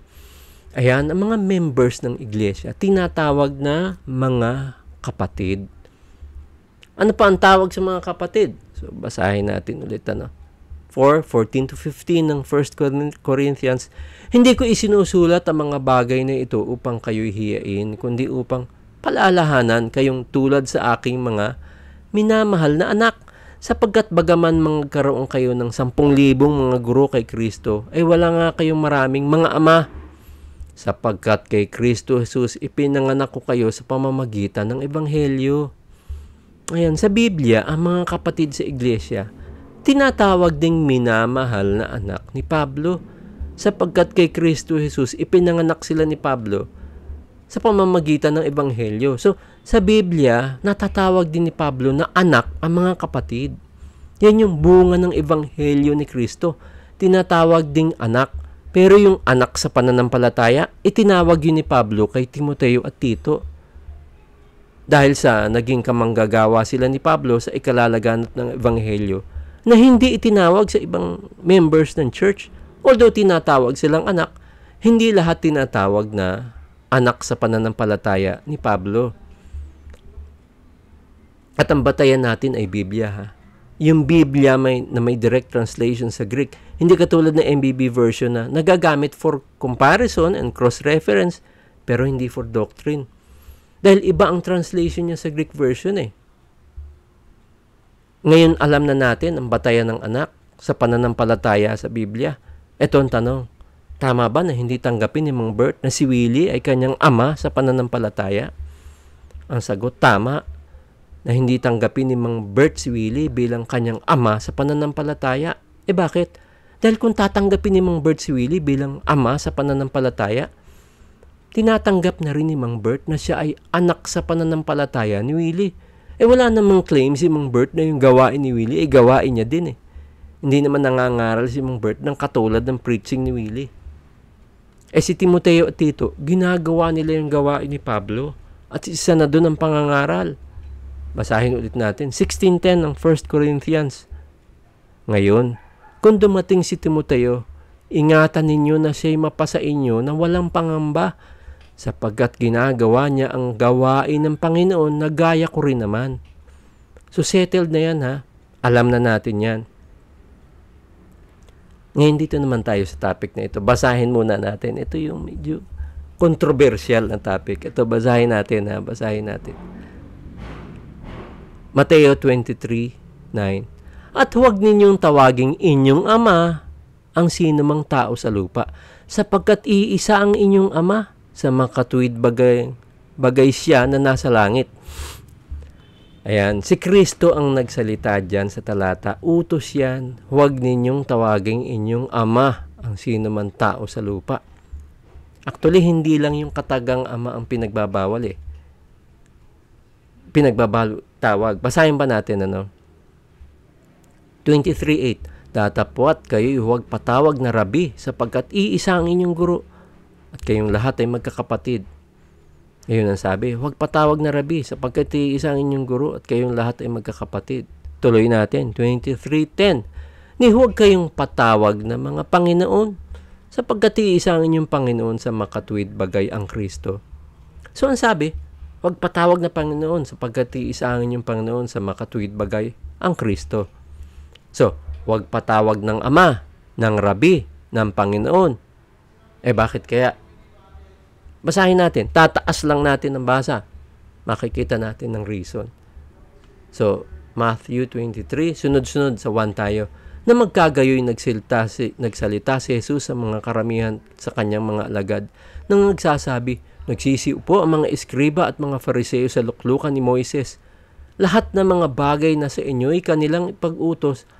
Ayan, ang mga members ng iglesia, tinatawag na mga kapatid. Ano pa ang tawag sa mga kapatid? So, basahin natin ulit, 4:14-15 ng 1 Corinthians. Hindi ko isinusulat ang mga bagay na ito upang kayo'y hiyain, kundi upang paalalahanan kayong tulad sa aking mga minamahal na anak. Sapagkat bagaman magkaroon kayo ng 10,000 mga guro kay Kristo, ay wala nga kayong maraming mga ama. Sapagkat kay Kristo Jesus ipinanganak ko kayo sa pamamagitan ng Ebanghelyo. Ayan, sa Biblia, ang mga kapatid sa iglesia, tinatawag ding minamahal na anak ni Pablo. Sapagkat kay Kristo Jesus ipinanganak sila ni Pablo sa pamamagitan ng Ebanghelyo. So, sa Biblia, natatawag din ni Pablo na anak ang mga kapatid. Yan yung bunga ng Ebanghelyo ni Kristo. Tinatawag ding anak. Pero yung anak sa pananampalataya, itinawag yun ni Pablo kay Timoteo at Tito. Dahil sa naging kamanggagawa sila ni Pablo sa ikalalaganap ng Ebanghelyo, na hindi itinawag sa ibang members ng church. Although tinatawag silang anak, hindi lahat tinatawag na anak sa pananampalataya ni Pablo. At ang batayan natin ay Biblia, Yung Biblia na may direct translation sa Greek. Hindi katulad ng MBB version na nagagamit for comparison and cross-reference, pero hindi for doctrine. Dahil iba ang translation niya sa Greek version Ngayon alam na natin ang batayan ng anak sa pananampalataya sa Biblia. Ito ang tanong, tama ba na hindi tanggapin ni Mang Bert na si Willie ay kanyang ama sa pananampalataya? Ang sagot, tama na hindi tanggapin ni Mang Bert si Willie bilang kanyang ama sa pananampalataya. Bakit? Dahil kung tatanggapin ni Mang Bert si Willie bilang ama sa pananampalataya, tinatanggap na rin ni Mang Bert na siya ay anak sa pananampalataya ni Willie. Wala namang claim si Mang Bert na yung gawain ni Willie, gawain niya din Hindi naman nangangaral si Mang Bert ng katulad ng preaching ni Willie. Si Timoteo at Tito, ginagawa nila yung gawain ni Pablo at isa na doon ang pangangaral. Basahin ulit natin, 16:10 ng 1 Corinthians. Ngayon, kung dumating si Timoteo, ingatan ninyo na siya'y mapasa inyo na walang pangamba, sapagkat ginagawa niya ang gawain ng Panginoon na gaya ko rin naman. So settled na yan Alam na natin yan. Ngayon dito naman tayo sa topic na ito. Basahin muna natin. Ito yung medyo controversial na topic. Ito basahin natin basahin natin. Mateo 23:9. At huwag ninyong tawaging inyong ama ang sinumang tao sa lupa, sapagkat iisa ang inyong ama, sa makatuwid bagay siya na nasa langit. Ayan, si Kristo ang nagsalita dyan sa talata. Utos yan, huwag ninyong tawaging inyong ama ang sinuman tao sa lupa. Actually, hindi lang yung katagang ama ang pinagbabawal Tawag. Basahin ba natin 23:8. Datapwat kayo'y huwag patawag na rabi, sapagkat iisa ang inyong guro, at kayong lahat ay magkakapatid. Ngayon ang sabi, huwag patawag na rabi, sapagkat iisa ang inyong guro, at kayong lahat ay magkakapatid. Tuloy natin, 23:10. Ni huwag kayong patawag na mga Panginoon, sapagkat iisa ang inyong Panginoon sa makatuwid bagay ang Kristo. So ang sabi, huwag patawag na Panginoon, sapagkat iisa ang inyong Panginoon sa makatuwid bagay ang Kristo. So, huwag patawag ng Ama, ng Rabi, ng Panginoon. Bakit kaya? Basahin natin. Tataas lang natin ang basa. Makikita natin ng reason. So, Matthew 23, sunod-sunod sa 1 tayo. Na magkagayoy nagsalita si Jesus sa mga karamihan sa kanyang mga alagad, nang nagsasabi, nagsisiupo ang mga eskriba at mga fariseo sa luklukan ni Moises. Lahat ng mga bagay na sa inyo'y kanilang ipag-utos,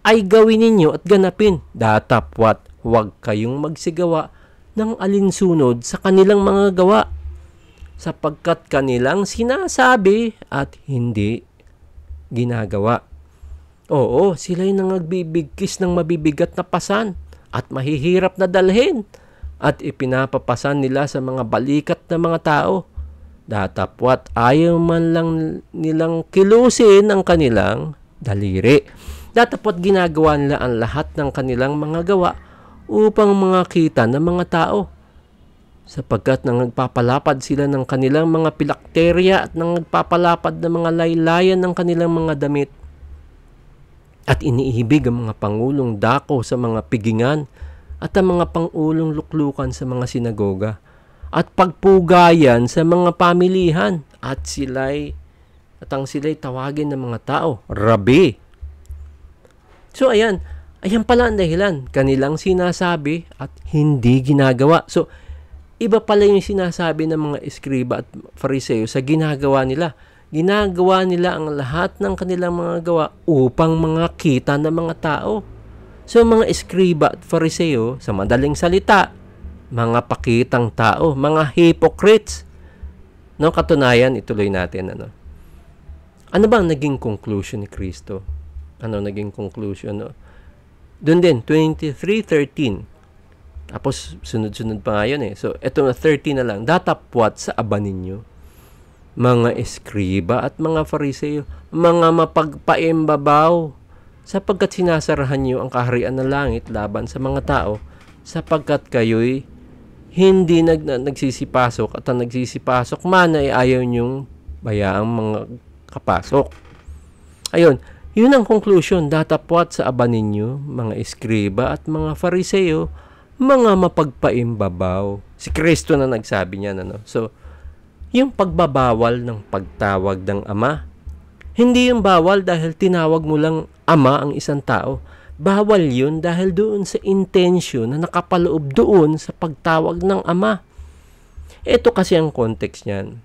ay gawin ninyo at ganapin. Datapwat huwag kayong magsigawa ng alinsunod sa kanilang mga gawa, sapagkat kanilang sinasabi at hindi ginagawa. Oo, sila'y nangagbibigkis ng mabibigat na pasan at mahihirap na dalhin at ipinapapasan nila sa mga balikat na mga tao. Datapwat ayaw man lang nilang kilusin ang kanilang daliri. Datapwat ginagawa nila ang lahat ng kanilang mga gawa upang makita ng mga tao, sapagkat nagpapalapad sila ng kanilang mga pilakterya at nagpapalapad ng mga laylayan ng kanilang mga damit, at iniibig ang mga pangulong dako sa mga pigingan at ang mga pangulong luklukan sa mga sinagoga at pagpugayan sa mga pamilihan, at ang sila'y tawagin ng mga tao Rabi. So ayan pala ang dahilan, kanilang sinasabi at hindi ginagawa. So iba pala yung sinasabi ng mga eskriba at fariseo sa ginagawa nila. Ginagawa nila ang lahat ng kanilang mga gawa upang makita ng mga tao. So mga eskriba at fariseo, sa madaling salita, mga pakitang tao, mga hypocrites. No, katunayan, ituloy natin. Ano bang naging conclusion ni Kristo? Ano naging conclusion? No? Doon din, 23:13. Tapos, sunod-sunod pa nga yun eh. So, eto na 13 na lang. Datapwat sa aba ninyo, mga eskriba at mga fariseo, mga mapagpaimbabaw, sapagkat sinasarahan nyo ang kaharian ng langit laban sa mga tao, sapagkat kayo'y hindi nagsisipasok, at ang nagsisipasok man ay ayaw nyong bayaang mga kapasok. Ayun, yun ang conclusion. Datapwat sa aba ninyo, mga eskriba at mga fariseo, mga mapagpaimbabaw. Si Kristo na nagsabi niyan. So, yung pagbabawal ng pagtawag ng Ama, hindi yung bawal dahil tinawag mo lang Ama ang isang tao. Bawal yun dahil doon sa intention na nakapaloob doon sa pagtawag ng Ama. Ito kasi ang context niyan.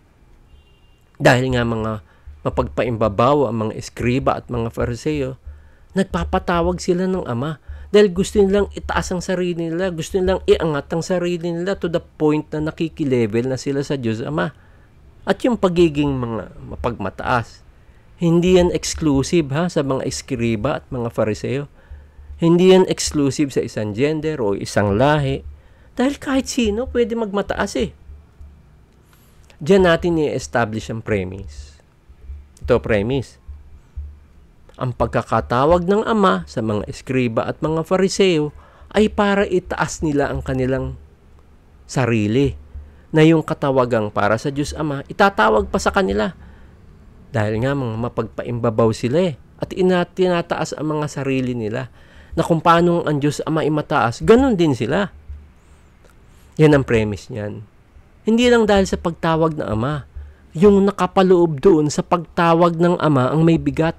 Dahil nga mga mapagpaimbabaw ang mga eskriba at mga fariseo, nagpapatawag sila ng Ama dahil gusto nilang itaas ang sarili nila, gusto nilang iangat ang sarili nila to the point na nakikilevel na sila sa Diyos Ama. At yung pagiging mga mapagmataas, hindi yan exclusive sa mga eskriba at mga fariseo. Hindi yan exclusive sa isang gender o isang lahi. Dahil kahit sino pwede magmataas eh. Diyan natin i-establish ang premise. Ito premise. Ang pagkakatawag ng Ama sa mga eskriba at mga fariseo ay para itaas nila ang kanilang sarili, na yung katawagang para sa Diyos Ama, itatawag pa sa kanila. Dahil nga mga mapagpaimbabaw sila at tinataas ang mga sarili nila, na kung paano ang Diyos Ama imataas, ganun din sila. Yan ang premise niyan. Hindi lang dahil sa pagtawag ng Ama, yung nakapaloob doon sa pagtawag ng Ama ang may bigat.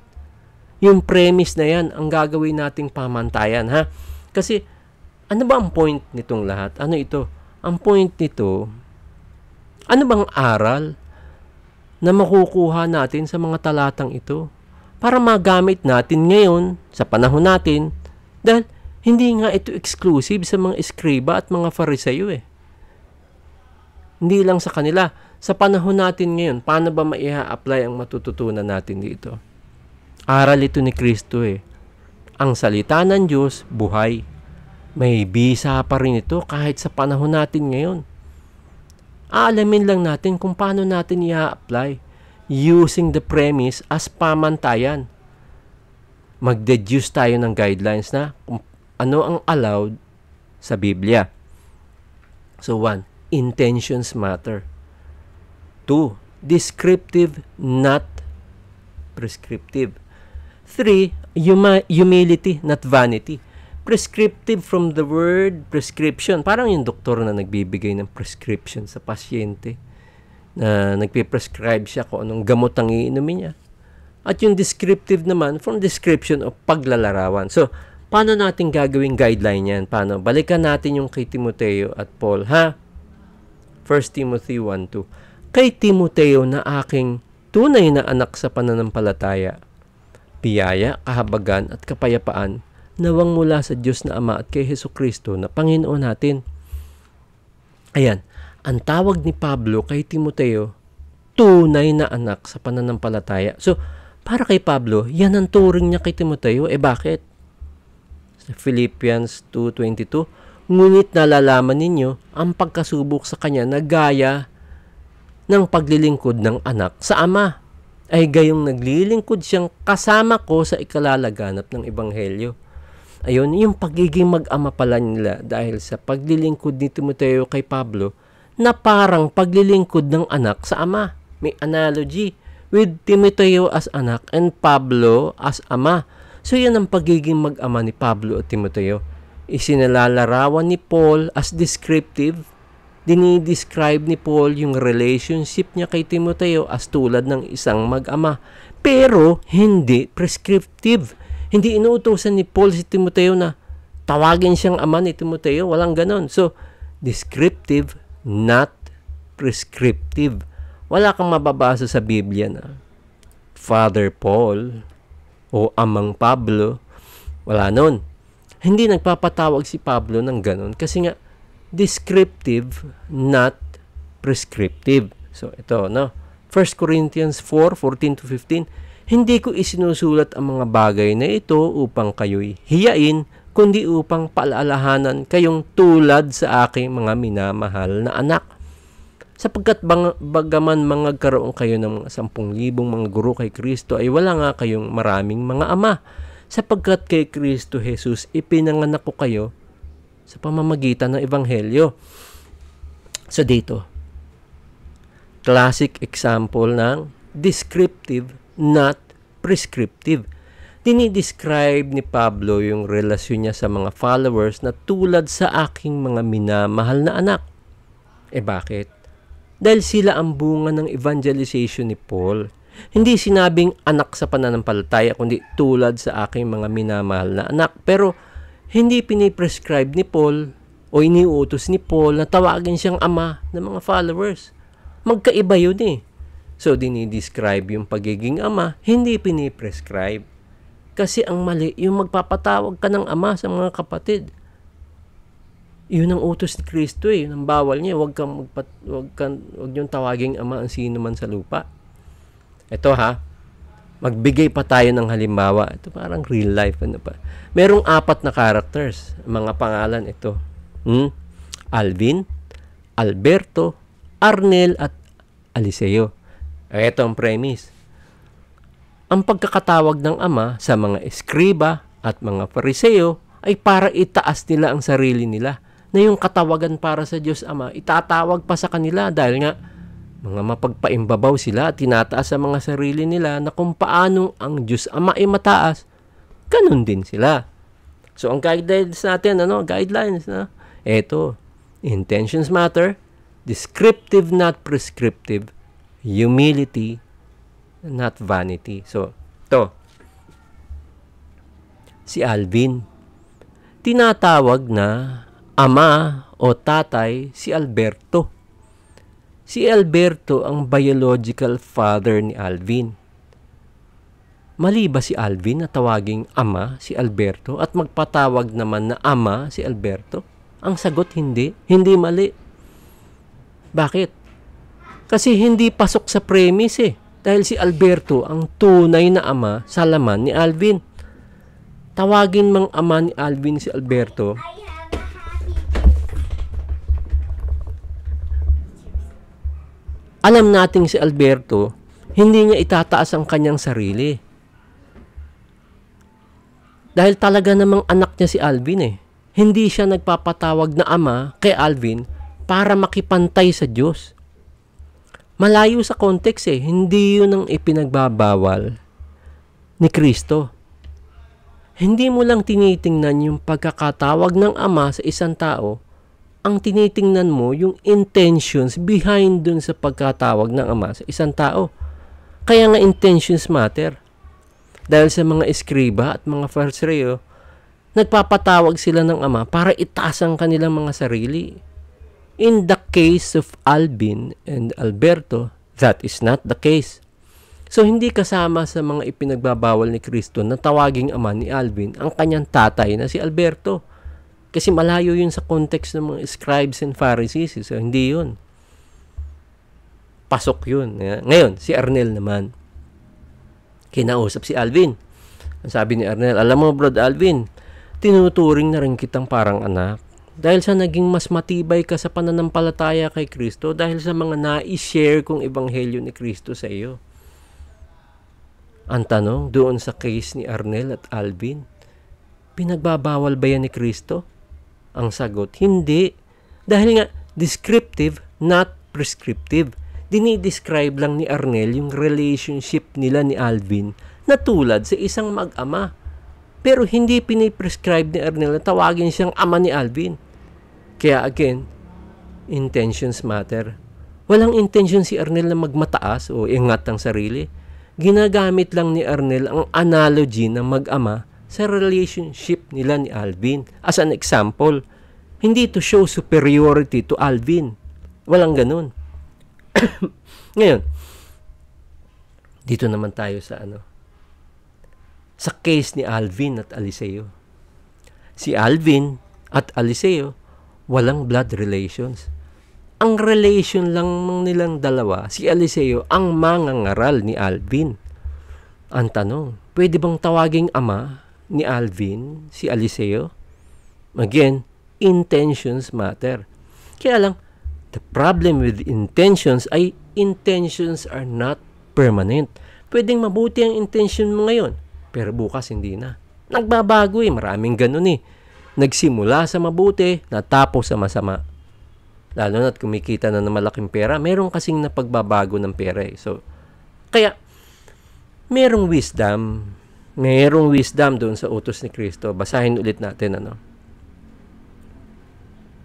Yung premise na yan ang gagawin nating pamantayan. Kasi ano ba ang point nitong lahat? Ano ito? Ang point nito, ano bang aral na makukuha natin sa mga talatang ito para magamit natin ngayon sa panahon natin, dahil hindi nga ito exclusive sa mga eskriba at mga fariseo eh. Hindi lang sa kanila. Sa panahon natin ngayon, paano ba maia-apply ang matututunan natin dito? Aral ito ni Kristo eh. Ang salita ng Diyos, buhay. May bisa pa rin ito kahit sa panahon natin ngayon. Aalamin lang natin kung paano natin i-apply using the premise as pamantayan. Mag-deduce tayo ng guidelines na kung ano ang allowed sa Biblia. So 1, intentions matter. 2, descriptive, not prescriptive. 3, humility, not vanity. Prescriptive from the word prescription. Parang yung doktor na nagbibigay ng prescription sa pasyente, na nagpiprescribe siya kung anong gamot ang iinumin niya. At yung descriptive naman from description o paglalarawan. So, paano natin gagawing guideline yan? Paano? Balikan natin yung kay Timoteo at Paul, 1 Timothy 1:2. Kay Timoteo na aking tunay na anak sa pananampalataya, biyaya, kahabagan at kapayapaan nawang mula sa Diyos na Ama at kay Hesukristo na Panginoon natin. Ayan, ang tawag ni Pablo kay Timoteo, tunay na anak sa pananampalataya. So, para kay Pablo, yan ang turing niya kay Timoteo. Bakit? Sa Philippians 2:22, ngunit nalalaman ninyo ang pagkasubok sa kanya na gaya ng paglilingkod ng anak sa ama, ay gayong naglilingkod siyang kasama ko sa ikalalaganap ng Ebanghelyo. Ayun, yung pagiging mag-ama pala nila dahil sa paglilingkod ni Timoteo kay Pablo na parang paglilingkod ng anak sa ama. May analogy with Timoteo as anak and Pablo as ama. So yan ang pagiging mag-ama ni Pablo at Timoteo. Isinalalarawan ni Paul as descriptive. Dinidescribe ni Paul yung relationship niya kay Timoteo as tulad ng isang mag-ama. Pero hindi prescriptive. Hindi inuutosan ni Paul si Timoteo na tawagin siyang ama ni Timoteo. Walang ganon. So, descriptive, not prescriptive. Wala kang mababasa sa Biblia na Father Paul o Amang Pablo. Wala nun. Hindi nagpapatawag si Pablo ng ganon kasi nga descriptive, not prescriptive. So, ito, no? 1 Corinthians 4:14-15, hindi ko isinusulat ang mga bagay na ito upang kayo'y hiyain, kundi upang paalalahanan kayong tulad sa aking mga minamahal na anak. Sapagkat bagaman mangagkaroon kayo ng mga 10,000 mga guro kay Kristo, ay wala nga kayong maraming mga ama. Sapagkat kay Kristo Jesus, ipinanganak ko kayo sa pamamagitan ng Ebanghelyo. So dito, classic example ng descriptive, not prescriptive. Dinidescribe ni Pablo yung relasyon niya sa mga followers na tulad sa aking mga minamahal na anak. Bakit? Dahil sila ang bunga ng evangelization ni Paul. Hindi sinabing anak sa pananampalataya, kundi tulad sa aking mga minamahal na anak. Pero hindi piniprescribe ni Paul o iniutos ni Paul na tawagin siyang ama ng mga followers. Magkaiba yun eh. So, dinidescribe yung pagiging ama, hindi piniprescribe. Kasi ang mali, yung magpapatawag ka ng ama sa mga kapatid. Yun ang utos ni Kristo eh. Yun ang bawal niya. Huwag niyong tawaging ama ang sino man sa lupa. Ito ha, magbigay pa tayo ng halimbawa. Ito parang real life. Ano pa? Merong 4 na characters. Mga pangalan ito. Alvin, Alberto, Arnel, at Eliseo. Ito ang premise. Ang pagkakatawag ng ama sa mga eskriba at mga fariseo ay para itaas nila ang sarili nila. Na yung katawagan para sa Diyos Ama, itatawag pa sa kanila dahil nga mga mapagpaimbabaw sila at tinataas sa mga sarili nila na kung paanong ang Diyos Ama ay mataas, ganun din sila. So, ang guidelines natin, guidelines na, eto, intentions matter, descriptive not prescriptive, humility not vanity. So, ito, si Alvin, tinatawag na ama o tatay si Alberto. Si Alberto ang biological father ni Alvin. Mali ba si Alvin na tawaging ama si Alberto at magpatawag naman na ama si Alberto? Ang sagot hindi. Hindi mali. Bakit? Kasi hindi pasok sa premise eh. Dahil si Alberto ang tunay na ama sa laman ni Alvin. Tawagin mang ama ni Alvin si Alberto, alam nating si Alberto, hindi niya itataas ang kanyang sarili. Dahil talaga namang anak niya si Alvin eh. Hindi siya nagpapatawag na ama kay Alvin para makipantay sa Diyos. Malayo sa context eh. Hindi yun ang ipinagbabawal ni Kristo. Hindi mo lang tinitingnan yung pagkakatawag ng ama sa isang tao, ang tinitingnan mo yung intentions behind dun sa pagkatawag ng ama sa isang tao. Kaya nga intentions matter. Dahil sa mga eskriba at mga fariseo, nagpapatawag sila ng ama para itaas ang kanilang mga sarili. In the case of Alvin and Alberto, that is not the case. So, hindi kasama sa mga ipinagbabawal ni Kristo na tawaging ama ni Alvin ang kanyang tatay na si Alberto. Kasi malayo yun sa context ng mga scribes and Pharisees. So, hindi yun. Pasok yun. Ngayon, si Arnel naman. Kinausap si Alvin. Ang sabi ni Arnel, alam mo, Brad Alvin, tinuturing na rin kitang parang anak. Dahil sa naging mas matibay ka sa pananampalataya kay Kristo, dahil sa mga na-share kong ebanghelyo ni Kristo sa iyo. Ang tanong doon sa case ni Arnel at Alvin, pinagbabawal ba yan ni Kristo? Ang sagot, hindi. Dahil nga, descriptive, not prescriptive. Dinidescribe lang ni Arnel yung relationship nila ni Alvin na tulad sa isang mag-ama. Pero hindi piniprescribe ni Arnel na tawagin siyang ama ni Alvin. Kaya again, intentions matter. Walang intention si Arnel na magmataas o ingat ang sarili. Ginagamit lang ni Arnel ang analogy ng mag-ama sa relationship nila ni Alvin. As an example, hindi to show superiority to Alvin. Walang ganun. Ngayon, dito naman tayo sa sa case ni Alvin at Eliseo. Si Alvin at Eliseo, walang blood relations. Ang relation lang nilang dalawa, si Eliseo ang mangangaral ni Alvin. Ang tanong, pwede bang tawaging ama ni Alvin si Eliseo? Again, intentions matter. Kaya lang, the problem with intentions ay intentions are not permanent. Pwedeng mabuti ang intention mo ngayon, pero bukas hindi na. Nagbabago maraming ganun Nagsimula sa mabuti, natapos sa masama. Lalo na't kumikita na ng malaking pera, meron kasing napagbabago ng pera So, kaya, merong wisdom doon sa utos ni Kristo. Basahin ulit natin,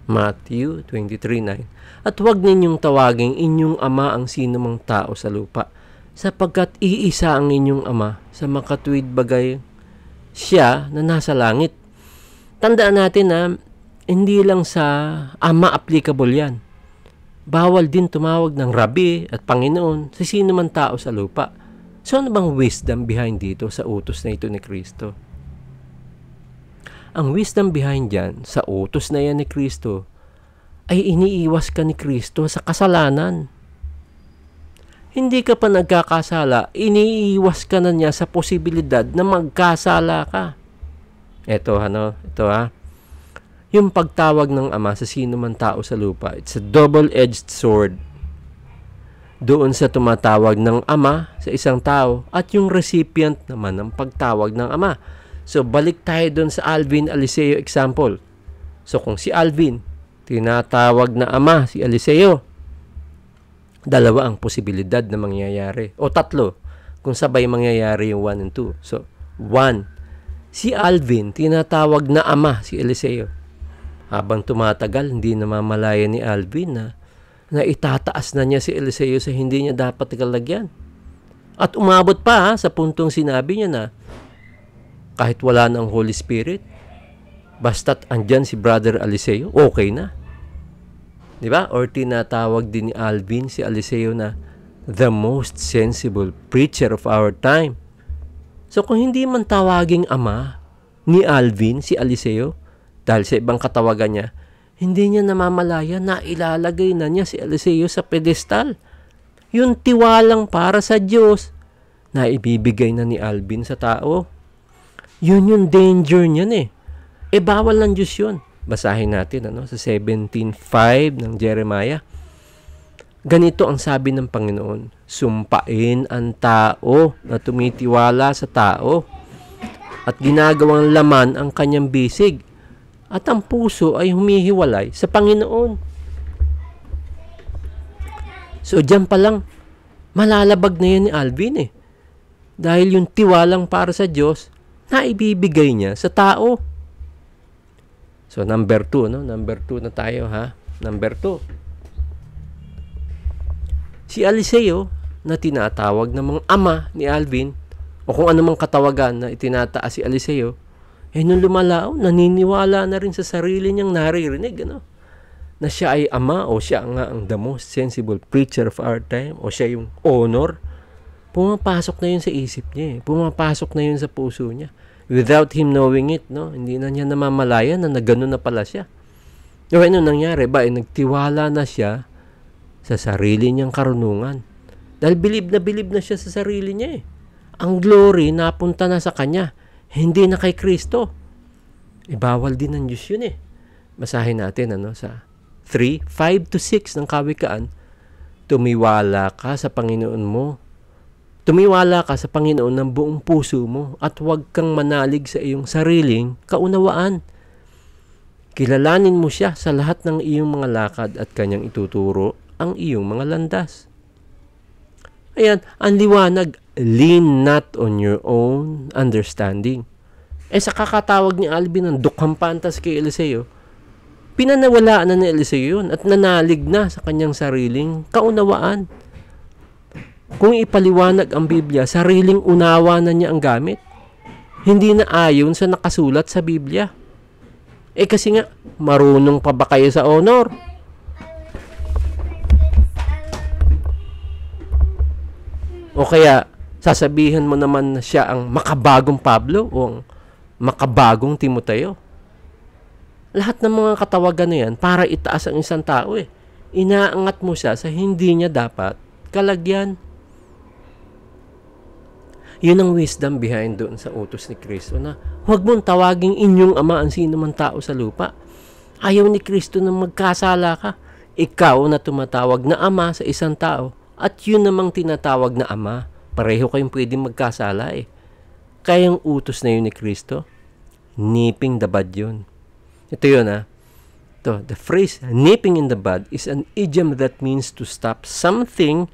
Matthew 23:9. At huwag ninyong tawaging inyong ama ang sinumang tao sa lupa, sapagkat iisa ang inyong ama sa makatuwid bagay siya na nasa langit. Tandaan natin na hindi lang sa ama applicable yan. Bawal din tumawag ng Rabbi at Panginoon sa sino man tao sa lupa. So ano bang wisdom behind dito sa utos na ito ni Kristo? Ang wisdom behind dyan sa utos na yan ni Kristo ay iniiwas ka ni Kristo sa kasalanan. Hindi ka pa nagkakasala, iniiwas ka na niya sa posibilidad na magkasala ka. Ito yung pagtawag ng ama sa sino man tao sa lupa, it's a double-edged sword. Doon sa tumatawag ng ama sa isang tao at yung recipient naman ng pagtawag ng ama. So, balik tayo doon sa Alvin Eliseo example. So, kung si Alvin, tinatawag na ama si Eliseo, dalawa ang posibilidad na mangyayari. O tatlo, kung sabay mangyayari yung 1 and 2. So, 1, si Alvin, tinatawag na ama si Eliseo. Habang tumatagal, hindi namamalaya ni Alvin na itataas na niya si Eliseo sa hindi niya dapat kalagyan. At umabot pa sa puntong sinabi niya na kahit wala ng Holy Spirit, basta't andyan si Brother Eliseo, okay na. Diba? Or tinatawag din ni Alvin si Eliseo na the most sensible preacher of our time. So kung hindi man tawaging ama ni Alvin si Eliseo, dahil sa ibang katawagan niya, hindi niya namamalaya na ilalagay na niya si Eliseo sa pedestal. Yung tiwalang para sa Diyos na ibibigay na ni Alvin sa tao. Yun yung danger niyan bawal ng Diyos yun. Basahin natin sa 17:5 ng Jeremiah. Ganito ang sabi ng Panginoon, sumpain ang tao na tumitiwala sa tao at ginagawang laman ang kanyang bisig at ang puso ay humihiwalay sa Panginoon. So, dyan pa lang, malalabag na yan ni Alvin Dahil yung tiwalang para sa Diyos, na ibibigay niya sa tao. So, number 2, Number 2 na tayo, Number 2. Si Eliseo, na tinatawag ng mga ama ni Alvin, o kung anumang katawagan na itinataas si Eliseo, nung lumalao, naniniwala na rin sa sarili niyang naririnig, na siya ay ama o siya nga ang the most sensible preacher of our time o siya yung honor pumapasok na yun sa isip niya. Pumapasok na yun sa puso niya. Without him knowing it, no? Hindi na niya namamalayan na gano'n na pala siya. O ano nangyari ba? Nagtiwala na siya sa sarili niyang karunungan. Dahil bilib na siya sa sarili niya Ang glory napunta na sa kanya. Hindi na kay Kristo. Bawal din ng Diyos yun Basahin natin sa 3, 5-6 ng Kawikaan. Tumiwala ka sa Panginoon mo. Tumiwala ka sa Panginoon ng buong puso mo at huwag kang manalig sa iyong sariling kaunawaan. Kilalanin mo siya sa lahat ng iyong mga lakad at kanyang ituturo ang iyong mga landas. Ayan, ang liwanag, lean not on your own understanding. Sa kakatawag ni Alvin ng dukhang pantas kay Eliseo, pinanawalaan na ni Eliseo yun at nanalig na sa kanyang sariling kaunawaan. Kung ipaliwanag ang Biblia, sariling unawa na niya ang gamit. Hindi na ayon sa nakasulat sa Biblia. Kasi nga, marunong pa ba kayo sa honor? O kaya, sasabihin mo naman na siya ang makabagong Pablo o ang makabagong Timoteo. Lahat ng mga katawagan na yan para itaas ang isang tao Inaangat mo siya sa hindi niya dapat kalagyan. Yun ang wisdom behind doon sa utos ni Kristo na huwag mong tawaging inyong ama ang sino man tao sa lupa. Ayaw ni Kristo na magkasala ka. Ikaw na tumatawag na ama sa isang tao at yun namang tinatawag na ama. Pareho kayong pwedeng magkasala Kaya ang utos na yun ni Kristo, nipping the bud yun. Ito yun the phrase nipping in the bud is an idiom that means to stop something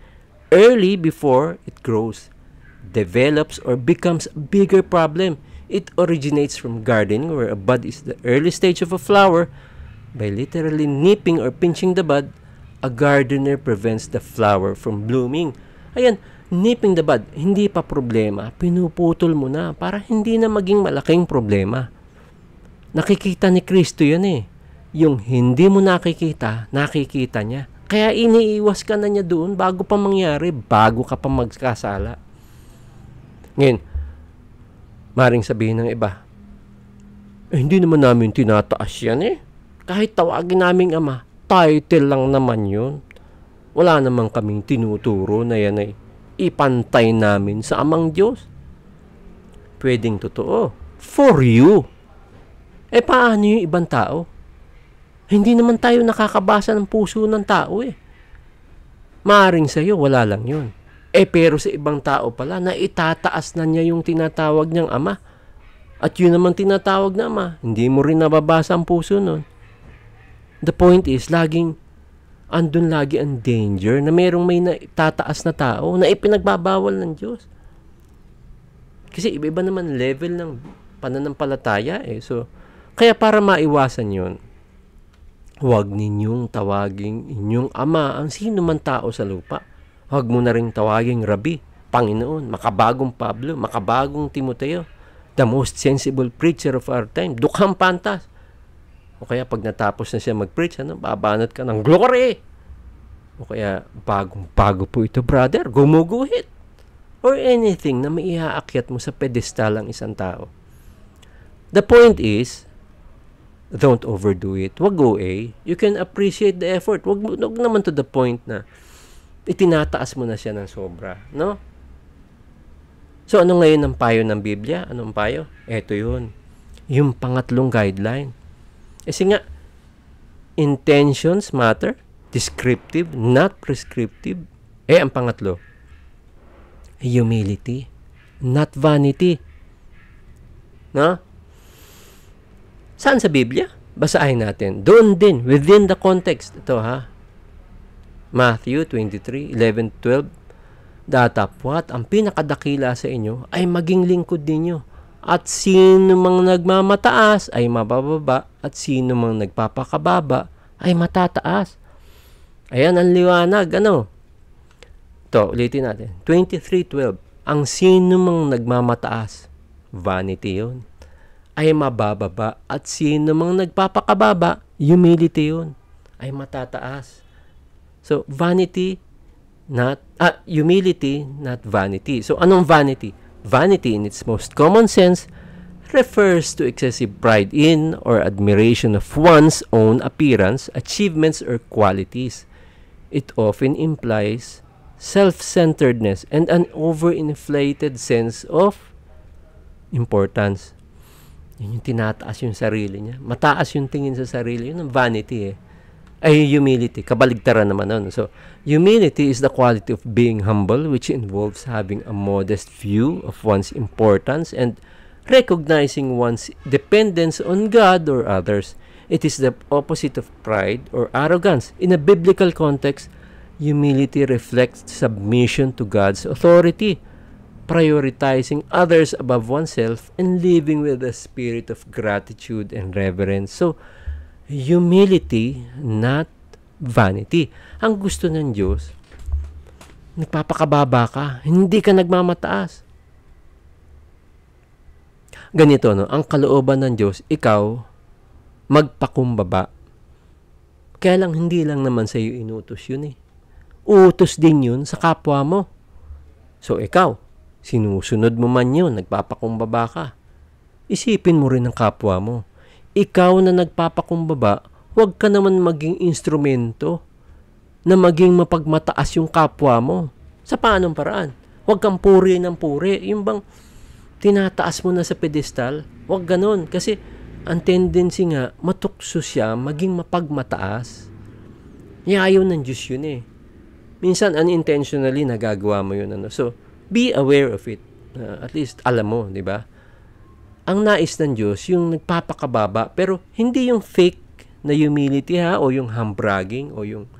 early before it grows, develops, or becomes a bigger problem. It originates from gardening where a bud is the early stage of a flower. By literally nipping or pinching the bud, a gardener prevents the flower from blooming. Ayan, nipping the bud, hindi pa problema. Pinuputol mo na para hindi na maging malaking problema. Nakikita ni Kristo yan Yung hindi mo nakikita, nakikita niya. Kaya iniiwas ka na niya doon bago pa mangyari, bago ka pa magkasala. Ngayon, maring sabihin ng iba, hindi naman namin tinataas yan Kahit tawagin naming ama, title lang naman yun. Wala naman kaming tinuturo na yan ipantay namin sa amang Diyos. Pwedeng totoo. For you. Paano yung ibang tao? Hindi naman tayo nakakabasa ng puso ng tao Maaring sa'yo, wala lang yun. Pero sa ibang tao pala, na itataas na niya yung tinatawag niyang ama. At yun naman tinatawag na ama, hindi mo rin nababasa ang puso nun. The point is, andun lagi ang danger na merong may tataas na tao na ipinagbabawal ng Diyos. Kasi iba-iba naman level ng pananampalataya So, kaya para maiwasan yun, huwag ninyong tawaging inyong ama ang sino man tao sa lupa. Huwag mo na rin tawaging Rabi, Panginoon, makabagong Pablo, makabagong Timoteo, the most sensible preacher of our time, dukhang pantas. O kaya pag natapos na siya mag-preach, babanat ka ng glory. O kaya bagong-bago po ito, brother, gumuguhit. Or anything na maiaakyat mo sa pedestal ang isang tao. The point is, don't overdo it. Wag you can appreciate the effort. Wag naman to the point na itinataas mo na siya ng sobra, no? So, ano ngayon ang payo ng Biblia? Anong payo? Ito yun. Yung pangatlong guideline. Kasi nga, intentions matter. Descriptive, not prescriptive. Ang pangatlo, humility, not vanity. No? Saan sa Biblia? Basahin natin. Doon din, within the context. Ito Matthew 23:11-12. Datapwat, ang pinakadakila sa inyo ay maging lingkod ninyo. At sino mang nagmamataas ay mabababa at sino mang nagpapakababa ay matataas. Ayan ang liwanag. Ito, ulitin natin. 23:12. Ang sino mang nagmamataas, vanity yun, ay mabababa at sino mang nagpapakababa, humility yun, ay matataas. So, vanity, humility, not vanity. So, anong vanity? Vanity, in its most common sense, refers to excessive pride in or admiration of one's own appearance, achievements, or qualities. It often implies self-centeredness and an overinflated sense of importance. Yun yung tinataas yung sarili niya. Mataas yung tingin sa sarili. Yun ang vanity ay humility. Kabaligtaran naman nun. So, humility is the quality of being humble, which involves having a modest view of one's importance and recognizing one's dependence on God or others. It is the opposite of pride or arrogance. In a biblical context, humility reflects submission to God's authority, prioritizing others above oneself, and living with a spirit of gratitude and reverence. So, humility, not vanity. Ang gusto ng Diyos, nagpapakababa ka, hindi ka nagmamataas. Ganito, no? Ang kalooban ng Diyos, ikaw, magpakumbaba. Kaya lang, hindi lang naman sa iyo inutos yun Utos din yun sa kapwa mo. So, ikaw, sinusunod mo man yun, nagpapakumbaba ka. Isipin mo rin ang kapwa mo. Ikaw na nagpapakumbaba, huwag ka naman maging instrumento na maging mapagmataas yung kapwa mo. Sa paanong paraan? Huwag kang puri ng puri. Yung bang tinataas mo na sa pedestal, huwag ganon. Kasi ang tendency nga, matukso siya, maging mapagmataas. Ayaw ng Diyos yun Minsan, unintentionally, nagagawa mo yun. So, be aware of it. At least, alam mo, di ba? Ang nais ng Diyos, yung nagpapakababa, pero hindi yung fake na humility o yung humbragging, o yung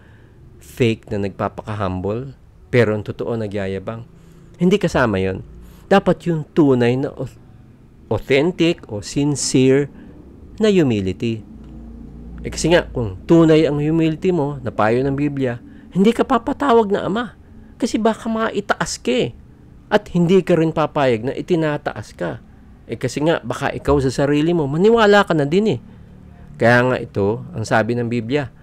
fake na nagpapaka-humble, pero ang totoo nagyayabang. Hindi kasama yon. Dapat yung tunay na authentic o sincere na humility. Kasi nga, kung tunay ang humility mo, na payo ng Biblia, hindi ka papatawag na ama. Kasi baka maitaas ka at hindi ka rin papayag na itinataas ka. Kasi nga, baka ikaw sa sarili mo, maniwala ka na din Kaya nga ito, ang sabi ng Biblia,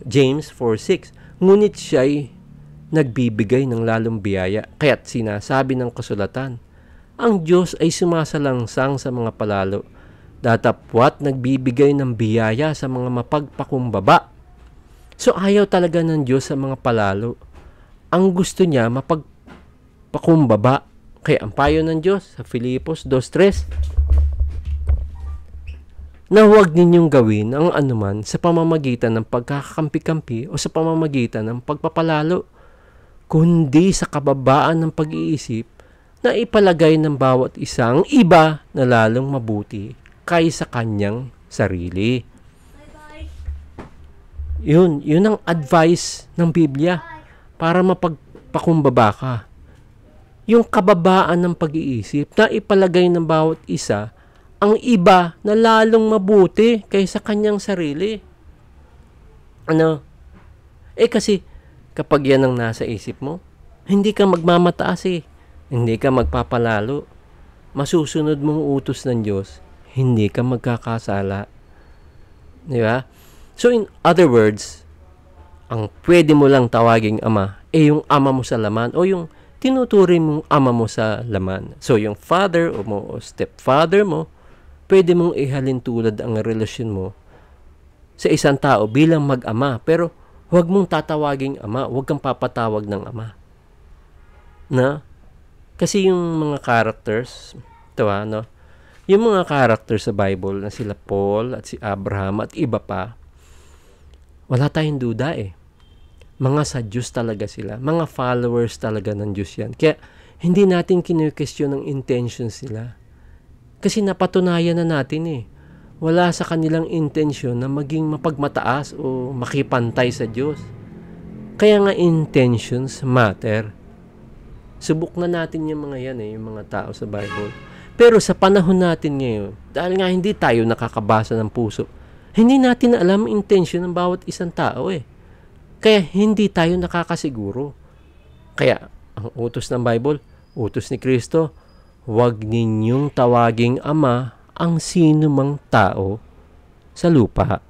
James 4:6, ngunit siya'y nagbibigay ng lalong biyaya. Kaya't sinasabi ng kasulatan, ang Diyos ay sumasalangsang sa mga palalo, datapwat nagbibigay ng biyaya sa mga mapagpakumbaba. So ayaw talaga ng Diyos sa mga palalo. Ang gusto niya mapagpakumbaba. Kaya ang payo ng Diyos sa Filipos 2:3, na huwag ninyong gawin ang anuman sa pamamagitan ng pagkakakampi-kampi o sa pamamagitan ng pagpapalalo, kundi sa kababaan ng pag-iisip na ipalagay ng bawat isang iba na lalong mabuti kaysa kanyang sarili. Yun ang advice ng Biblia para mapagpakumbaba ka. Yung kababaan ng pag-iisip na ipalagay ng bawat isa ang iba na lalong mabuti kaysa kanyang sarili. Kasi kapag yan ang nasa isip mo, hindi ka magmamataas hindi ka magpapalalo. Masusunod mong utos ng Diyos, hindi ka magkakasala. Di ba? So in other words, ang pwede mo lang tawaging ama yung ama mo sa laman o yung tinuturing mong ama mo sa laman. So yung father mo o stepfather mo, pwede mong ihalin tulad ang relasyon mo sa isang tao bilang mag-ama. Pero huwag mong tatawaging ama, huwag kang papatawag ng ama. Kasi yung mga characters, yung mga characters sa Bible na sila Paul at si Abraham at iba pa, wala tayong duda Mga sa Diyos talaga sila. Mga followers talaga ng Diyos yan. Kaya hindi natin kinu-question ang intentions nila. Kasi napatunayan na natin wala sa kanilang intensyon na maging mapagmataas o makipantay sa Diyos. Kaya nga intentions matter. Subok na natin yung mga yan yung mga tao sa Bible. Pero sa panahon natin ngayon, dahil nga hindi tayo nakakabasa ng puso, hindi natin alam ang intensyon ng bawat isang tao Kaya hindi tayo nakakasiguro. Kaya ang utos ng Bible, utos ni Kristo, huwag ninyong tawaging ama ang sino mang tao sa lupa.